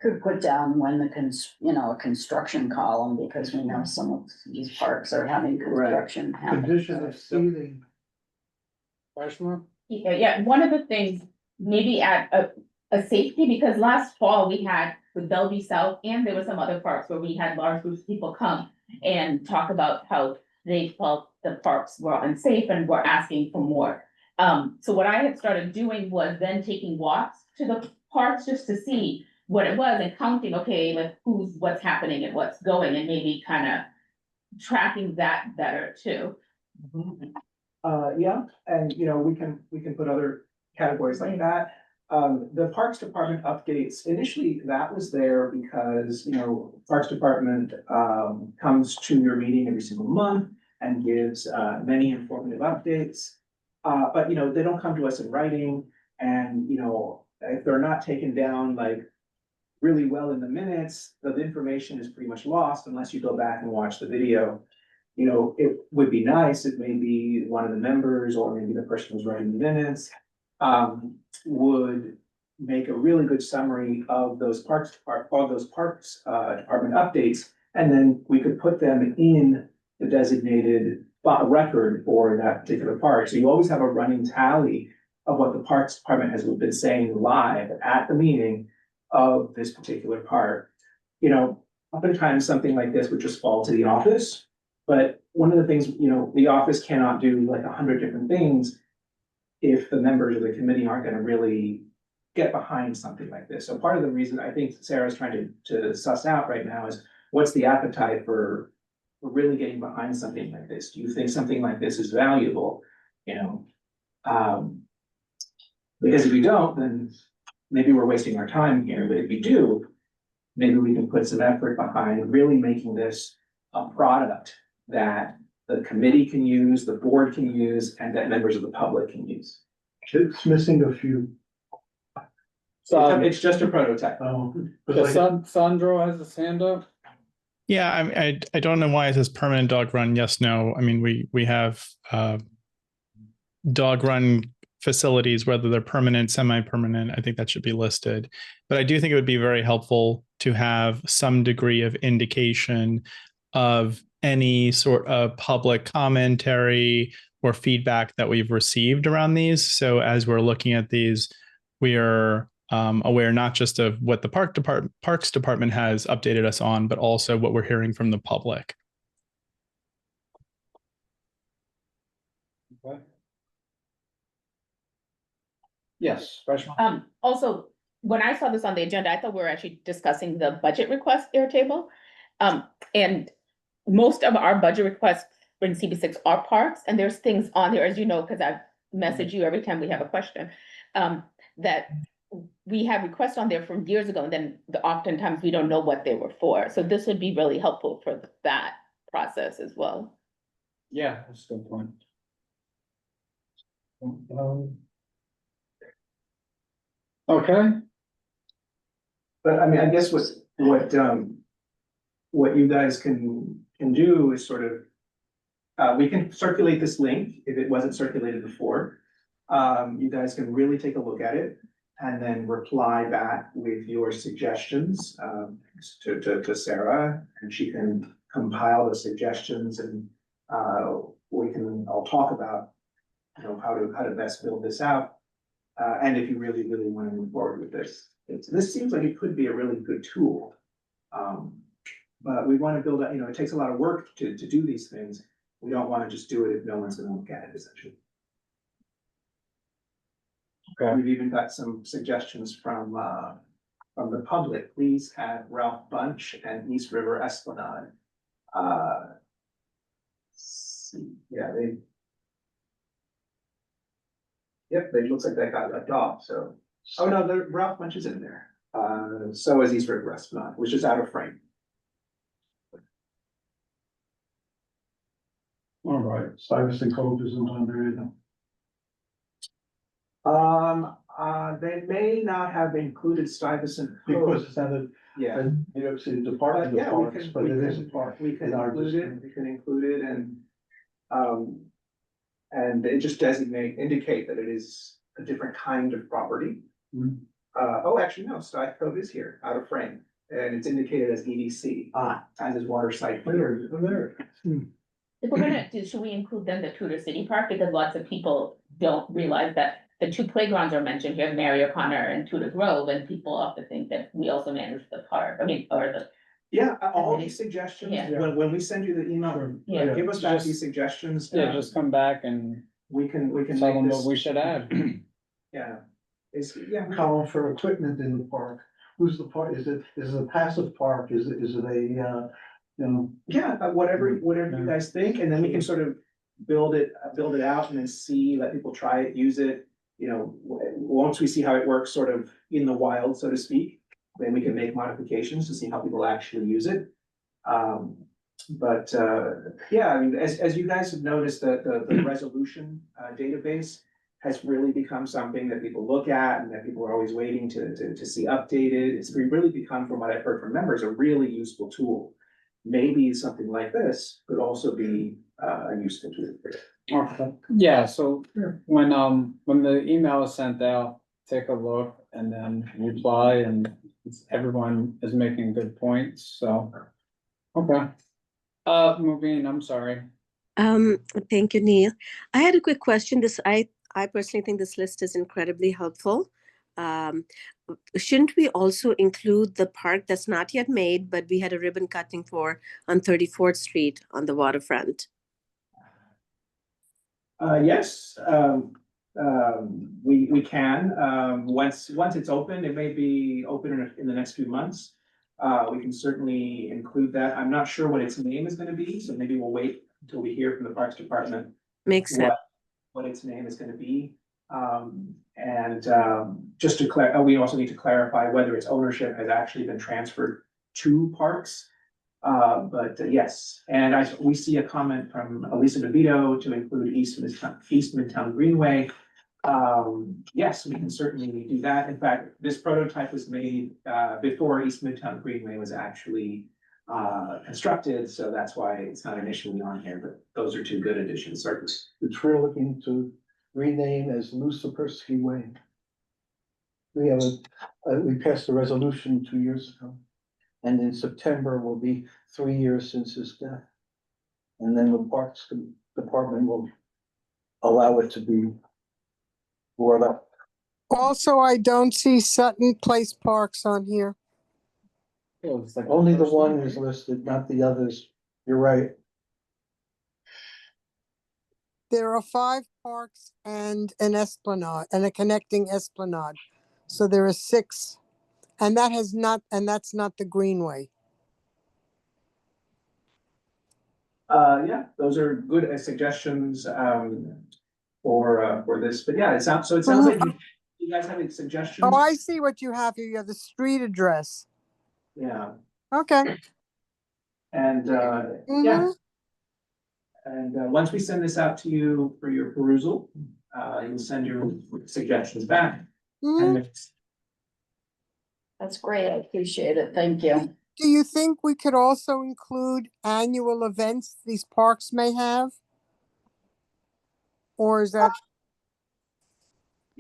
Could put down when a construction column, because we know some of these parks are having construction happen. Condition of seating. Yeah, one of the things, maybe at a safety, because last fall we had with Bellevue South, and there were some other parks where we had large groups of people come and talk about how they felt the parks were unsafe and were asking for more. So what I had started doing was then taking walks to the parks just to see what it was and counting, okay, like what's happening and what's going, and maybe kind of tracking that better too. Yeah, and you know, we can put other categories like that. The Parks Department updates, initially that was there because, you know, Parks Department comes to your meeting every single month and gives many informative updates. But you know, they don't come to us in writing, and you know, if they're not taken down like really well in the minutes, the information is pretty much lost unless you go back and watch the video. You know, it would be nice if maybe one of the members or maybe the person who's writing the minutes would make a really good summary of those parks department updates, and then we could put them in the designated record for that particular park. So you always have a running tally of what the Parks Department has been saying live at the meeting of this particular park. You know, oftentimes something like this would just fall to the office, but one of the things, you know, the office cannot do like 100 different things if the members of the committee aren't gonna really get behind something like this. So part of the reason I think Sarah's trying to suss out right now is what's the appetite for really getting behind something like this? Do you think something like this is valuable? You know, because if you don't, then maybe we're wasting our time here, but if you do, maybe we can put some effort behind really making this a product that the committee can use, the board can use, and that members of the public can use. It's missing a few. So It's just a prototype. Sandro has his hand up. Yeah, I don't know why it says permanent dog run. Yes, no. I mean, we have dog run facilities, whether they're permanent, semi-permanent. I think that should be listed. But I do think it would be very helpful to have some degree of indication of any sort of public commentary or feedback that we've received around these. So as we're looking at these, we are aware not just of what the Parks Department has updated us on, but also what we're hearing from the public. Okay. Yes, freshman. Also, when I saw this on the agenda, I thought we were actually discussing the budget request Airtable. And most of our budget requests in CB6 are parks, and there's things on there, as you know, because I message you every time we have a question, that we have requests on there from years ago, and then oftentimes we don't know what they were for. So this would be really helpful for that process as well. Yeah, that's a good point. Okay. But I mean, I guess what you guys can do is sort of, we can circulate this link if it wasn't circulated before. You guys can really take a look at it and then reply back with your suggestions to Sarah, and she can compile the suggestions and I'll talk about, you know, how to best build this out. And if you really want to move forward with this, this seems like it could be a really good tool. But we want to build out, you know, it takes a lot of work to do these things. We don't want to just do it if no one's gonna look at it, essentially. Okay. We've even got some suggestions from the public. Please have Ralph Bunch and East River Esplanade. Yeah, yep, it looks like they got left off, so. Oh, no, the Ralph Bunch is in there. So is East River Esplanade, which is out of frame. All right. Stuyvesant Cove isn't on there either. They may not have included Stuyvesant. Because it's not a, Yeah. New York City Department of Yeah, we Parks, can, but it is a park. we can in our include district. it, we can include it and it just indicate that it is a different kind of property. Mhm. Oh, actually, no, Stuyvesant Cove is here, out of frame, and it's indicated as EDC, as is Waterside. There. If we're gonna do, should we include then the Tudor City Park, because lots of people don't realize that the two playgrounds are mentioned here, Mary O'Connor and Tudor Grove, and people often think that we also manage the park, I mean, or the. Yeah, all these suggestions, Yeah. when we send you the email, Yeah. give us back these suggestions. Yeah, just come back and We can tell make them what this, we should add. yeah. It's, yeah, Column for equipment in the park. Who's the park? Is it a passive park? Is it a, you know? yeah, whatever you guys think, and then we can sort of build it out and then let people try it, use it. You know, once we see how it works sort of in the wild, so to speak, then we can make modifications to see how people actually use it. Yeah, I mean, as you guys have noticed, the resolution database has really become something that people look at and that people are always waiting to see updated. It's really become, from what I've heard from members, a really useful tool. Maybe something like this could also be a useful tool for it. Okay, yeah, so when the email is sent out, take a look and then reply, and everyone is making good points, so. Okay. Mubin, I'm sorry. Thank you, Neil. I had a quick question. I personally think this list is incredibly helpful. Shouldn't we also include the park that's not yet made, but we had a ribbon cutting for on 34th Street on the waterfront? Yes, we can, once it's open, it may be open in the next few months. We can certainly include that. I'm not sure what its name is gonna be, so maybe we'll wait until we hear from the Parks Department. Makes sense. What its name is gonna be. Just to we also need to clarify whether its ownership has actually been transferred to Parks. Yes, and we see a comment from Elisa DeVito to include East Midtown Greenway. Yes, we can certainly do that. In fact, this prototype was made before East Midtown Greenway was actually constructed, so that's why it's not initially on here, but those are two good additions, certainly. Which we're looking to rename as Lucifersky Way. We passed a resolution 2 years ago. And in September will be 3 years since his death. And then the Parks Department will allow it to be brought up. Also, I don't see Sutton Place Parks on here. Only the one is listed, not the others. You're right. There are 5 parks and an esplanade and a connecting esplanade. So there are 6. And that's not the Greenway. Yeah, those are good suggestions for this, but yeah, it sounds like you guys have any suggestions? Oh, I see what you have here. You have the street address. Yeah, Okay. and yeah. And once we send this out to you for your perusal, you'll send your suggestions back. And That's great. I appreciate it. Thank you. Do you think we could also include annual events these parks may have? Or is that?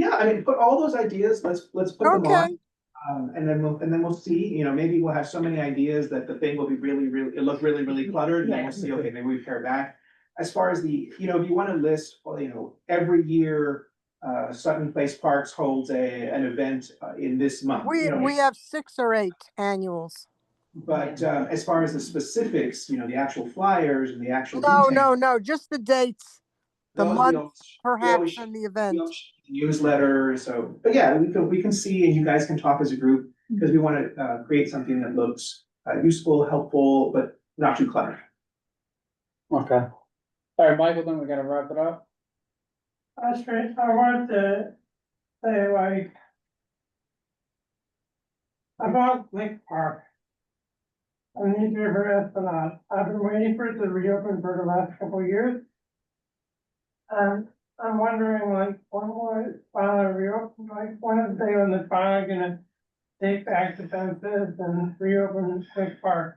yeah, I mean, put all those ideas, let's put them Okay. on. And then we'll see, you know, maybe we'll have so many ideas that the thing will be really, it'll look really cluttered, and then we'll see, okay, maybe we pare back. as far as the, if you wanna list, well, every year, Sutton Place Parks holds an event in this month. We have 6 or 8 annuals. But as far as the specifics, the actual flyers and the actual No, details. no, just the dates, the those we month, always- we perhaps, always- and the we event. always Newsletter, so, but yeah, we can see, and you guys can talk as a group, because we want to create something that looks useful, helpful, but not too cluttered. Okay. All right, Michael, then we gotta wrap it up. That's right, I wanted to say like. About Lake Park. I need to hear Esplanade, I've been waiting for it to reopen for the last couple of years. I'm wondering like, when will it finally reopen, like, when is they on the finally gonna take back the fences and reopen Lake Park?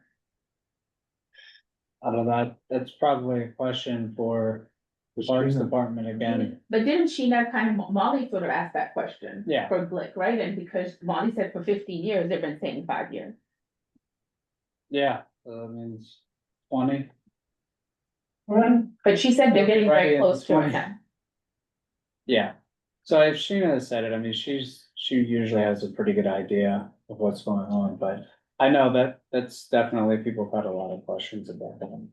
Out of that, that's probably a question for the Parks Department again. But didn't Sheena Molly sort of asked that question? Yeah. For Glick, right? And because Molly said for 15 years, they've been saying 5 years. Yeah, I mean, it's 20. But she said they're getting Right, very it's close to 20. it now. Yeah, so if Sheena has said it, I mean, she usually has a pretty good idea of what's going on, but I know that's definitely, people have had a lot of questions about that.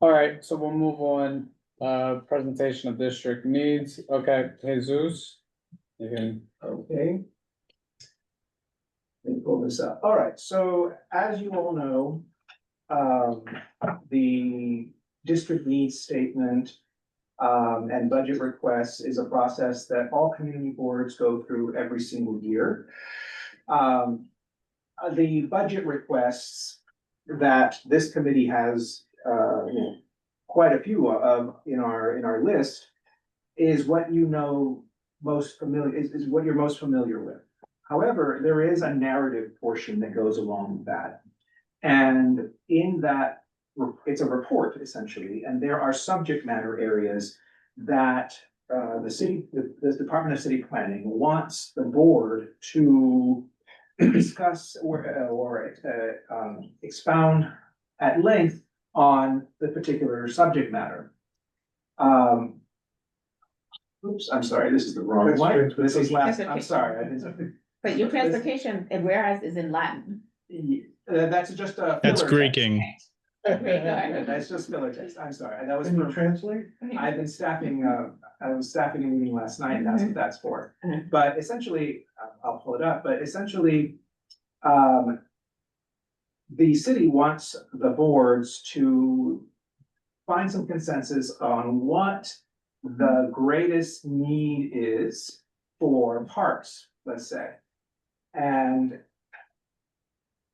All right, so we'll move on, presentation of district needs, okay, Jesus. You can, Okay. Let me pull this up. All right, so as you all know, the district needs statement and budget requests is a process that all community boards go through every single year. The budget requests that this committee has, quite a few of in our list, is what most familiar, is what you're most familiar with. However, there is a narrative portion that goes along with that. And in that, it's a report essentially, and there are subject matter areas that the Department of City Planning wants the board to discuss or expound at length on the particular subject matter. Oops, I'm sorry, this is the wrong one. This is last, I'm sorry, I didn't. But your transportation and whereas is in Latin. That's just a. That's filler text. Greeking. That's just filler text, I'm sorry, that was Can you for, translate? I've been staffing, I was staffing a meeting last night, and that's what that's for. But essentially, I'll pull it up, but essentially, the city wants the boards to find some consensus on what the greatest need is for parks, let's say. And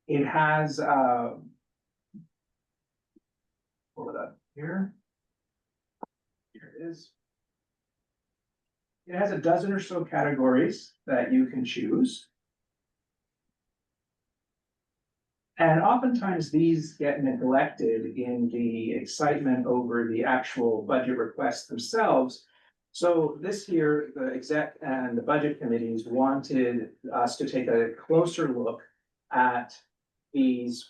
it has, pull it up here. Here it is. It has a dozen or so categories that you can choose. And oftentimes these get neglected in the excitement over the actual budget requests themselves. So this year, the exec and the budget committees wanted us to take a closer look at this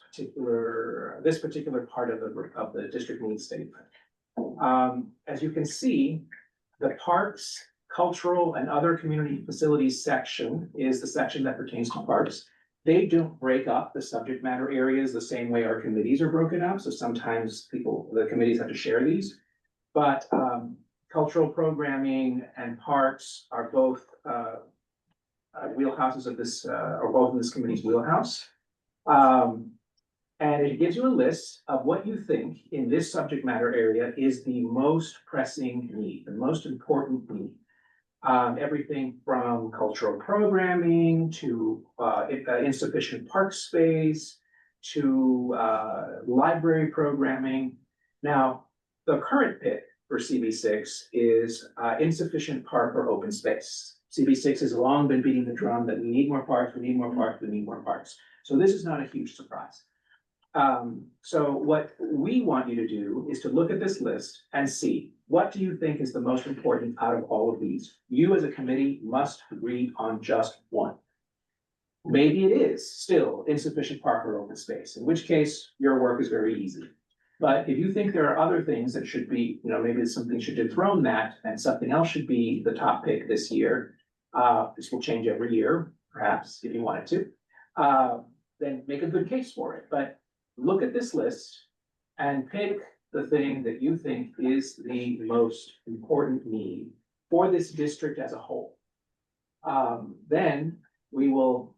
particular part of the district needs statement. As you can see, the parks, cultural and other community facilities section is the section that pertains to parks. They don't break up the subject matter areas the same way our committees are broken up, so sometimes the committees have to share these. But cultural programming and parks are both wheelhouses of this, or both in this committee's wheelhouse. And it gives you a list of what you think in this subject matter area is the most pressing need, the most important need. Everything from cultural programming to insufficient park space to library programming. Now, the current pick for CB6 is insufficient park or open space. CB6 has long been beating the drum that we need more parks, we need more parks, we need more parks. So this is not a huge surprise. So what we want you to do is to look at this list and see, what do you think is the most important out of all of these? You as a committee must agree on just one. Maybe it is still insufficient park or open space, in which case your work is very easy. But if you think there are other things that should be, maybe something should dethrone that and something else should be the top pick this year. This will change every year, perhaps, if you wanted to. Then make a good case for it, but look at this list and pick the thing that you think is the most important need for this district as a whole. Then we will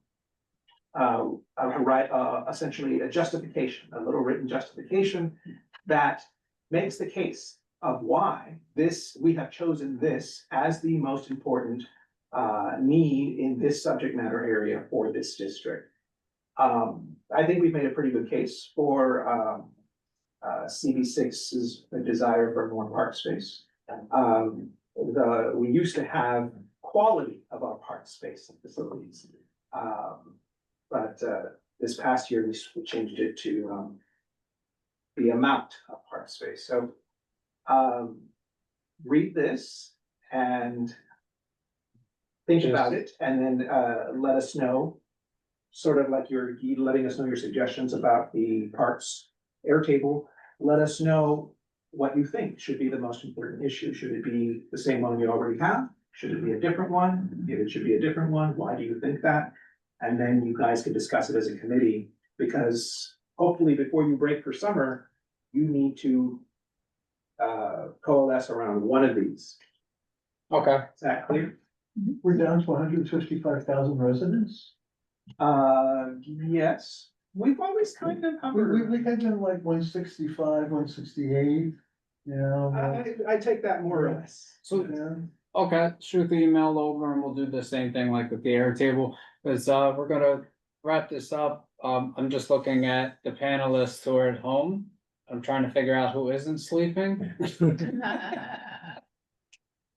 write essentially a justification, a little written justification that makes the case of why we have chosen this as the most important need in this subject matter area for this district. I think we've made a pretty good case for CV6's desire for more park space. We used to have quality of our park space and facilities. But this past year, we changed it to the amount of park space. So read this and think about it, and then let us know, sort of like you're letting us know your suggestions about the parks Airtable. Let us know what you think should be the most important issue. Should it be the same one we already have? Should it be a different one? If it should be a different one, why do you think that? And then you guys can discuss it as a committee, because hopefully before you break for summer, you need to coalesce around one of these. Okay. Is that clear? We're down to 155,000 residents. Yes, we've always kind of hovered. We had been like 165, 168, I take that more or less. So, okay, shoot the email over and we'll do the same thing like with the Airtable, because we're gonna wrap this up. I'm just looking at the panelists who are at home. I'm trying to figure out who isn't sleeping.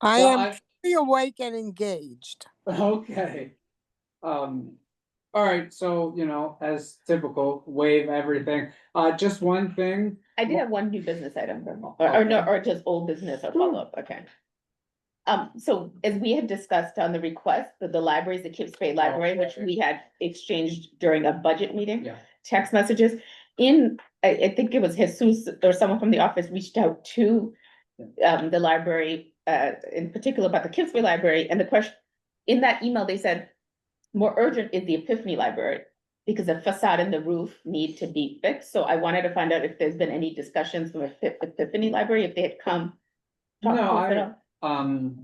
I So am fully awake and engaged. Okay. All right, so, as typical, waive everything. Just one thing. I did have one new business item, or just old business or follow-up, okay. So as we had discussed on the request, that the libraries, the Kips Bay Library, which we had exchanged during a budget meeting. Yeah. Text messages, I think it was Jesus or someone from the office reached out to the library, in particular about the Kips Bay Library, and the question, in that email, they said, more urgent is the Epiphany Library, because the facade and the roof need to be fixed. So I wanted to find out if there's been any discussions from Epiphany Library, if they had come. talk to us at all.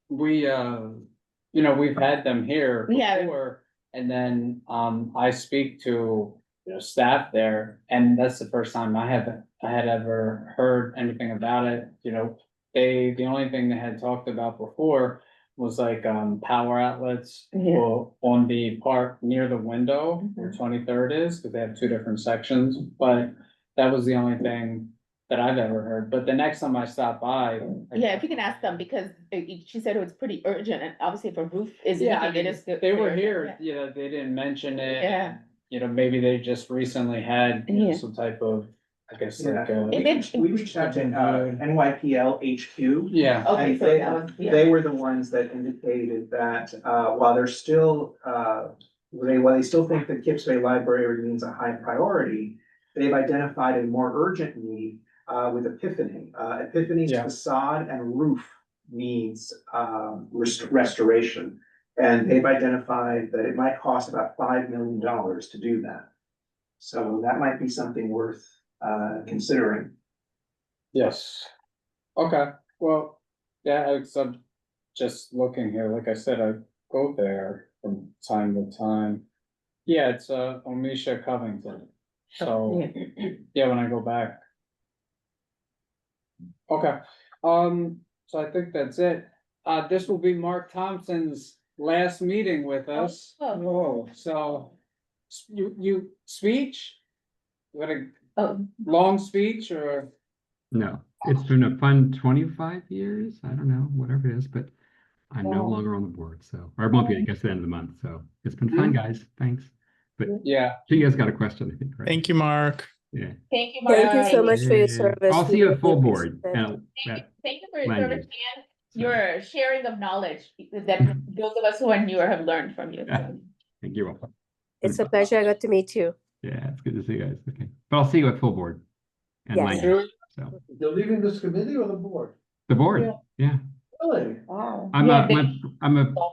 We've had them here Yeah. before, and then, I speak to, staff there, and that's the first time I had ever heard anything about it, the only thing they had talked about before was like, power outlets on the part near the window where 23rd is, because they have two different sections, but that was the only thing that I've ever heard. But the next time I stop by. Yeah, if you can ask them, because she said it was pretty urgent, and obviously if a roof is Yeah, leaking, it is. they were pretty here, urgent, they didn't mention it. Yeah. Maybe they just recently had Yeah. some type of, I guess, Yeah. like. We reached out to NYPL HQ. Yeah. Okay, And so that was, yeah. they were the ones that indicated that, while they're still, while they still think the Kips Bay Library remains a high priority, they've identified a more urgent need, with Epiphany. Epiphany's Yeah. facade and roof needs, restoration. And they've identified that it might cost about $5 million to do that. So that might be something worth, considering. Yes. Okay, well, yeah, I'm just looking here, like I said, I go there from time to time. Yeah, it's Omisha Covington, so, yeah, when I go back. Okay, so I think that's it. This will be Mark Thompson's last meeting with us. So, you speech? You want a long speech or? No, it's been a fun 25 years. I don't know, whatever it is, but I'm no longer on the board, so, or I won't be, I guess, at the end of the month. So it's been fun, guys. Thanks. But yeah, you guys got a question, I think, right? Thank you, Mark. Yeah. Thank you, Mark. Thank you so much for your Yeah. service. I'll We see you really at full appreciate board. that. Thank you for your Land service use. and your sharing of knowledge that those of us who are newer have learned from you. Yeah. Thank you all. It's a pleasure. I got to meet you. Yeah, it's good to see you guys. Okay. But I'll see you at full board. and Yes. land Sure. use. So, You're leaving this committee or the board? the board, Yeah. yeah. Really? Wow. I'm Yeah,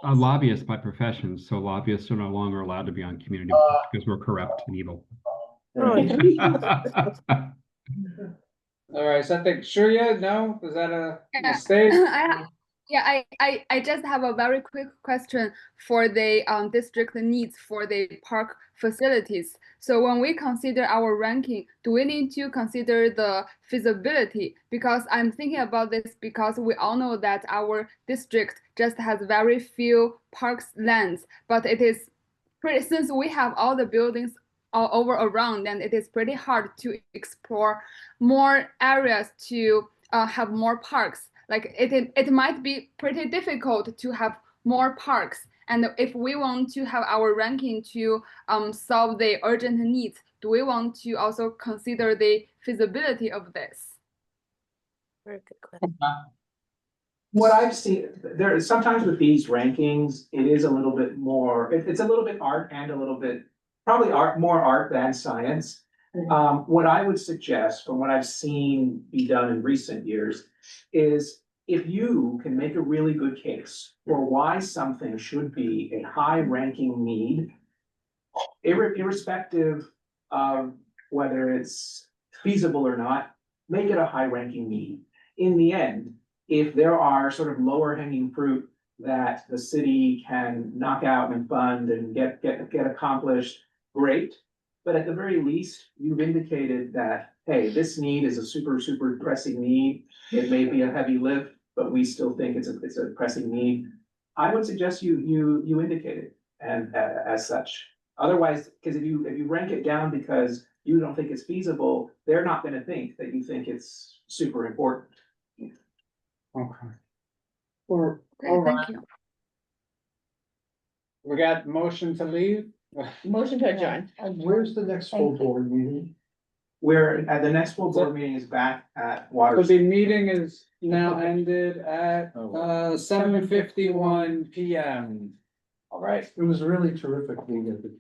a lobbyist by profession, so lobbyists are no longer allowed to be on community boards because we're corrupt and evil. All right, so I think Shreya, no, was that a Yeah. mistake? I just have a very quick question for the district needs for the park facilities. So when we consider our ranking, do we need to consider the feasibility? Because I'm thinking about this because we all know that our district just has very few parks lands, but it is pretty, since we have all the buildings all over around, and it is pretty hard to explore more areas to have more parks. Like it might be pretty difficult to have more parks. And if we want to have our ranking to solve the urgent needs, do we want to also consider the feasibility of this? Very good question. What I've seen, there is sometimes with these rankings, it is a little bit more, it's a little bit art and a little bit, probably more art than science. What I would suggest from what I've seen be done in recent years is if you can make a really good case for why something should be a high ranking need, irrespective of whether it's feasible or not, make it a high ranking need. In the end, if there are sort of lower hanging fruit that the city can knock out and fund and get accomplished, great. But at the very least, you've indicated that, hey, this need is a super pressing need. It may be a heavy lift, but we still think it's a pressing need. I would suggest you indicate it and as such. Otherwise, because if you rank it down because you don't think it's feasible, they're not gonna think that you think it's super important. Okay. Or, Okay, thank you. We got motion to leave? Motion to adjourn. Where's the next full board meeting? We're at the next full board meeting is back at So Water. the meeting is now ended at 7:51 PM. All right. It was really terrific being at the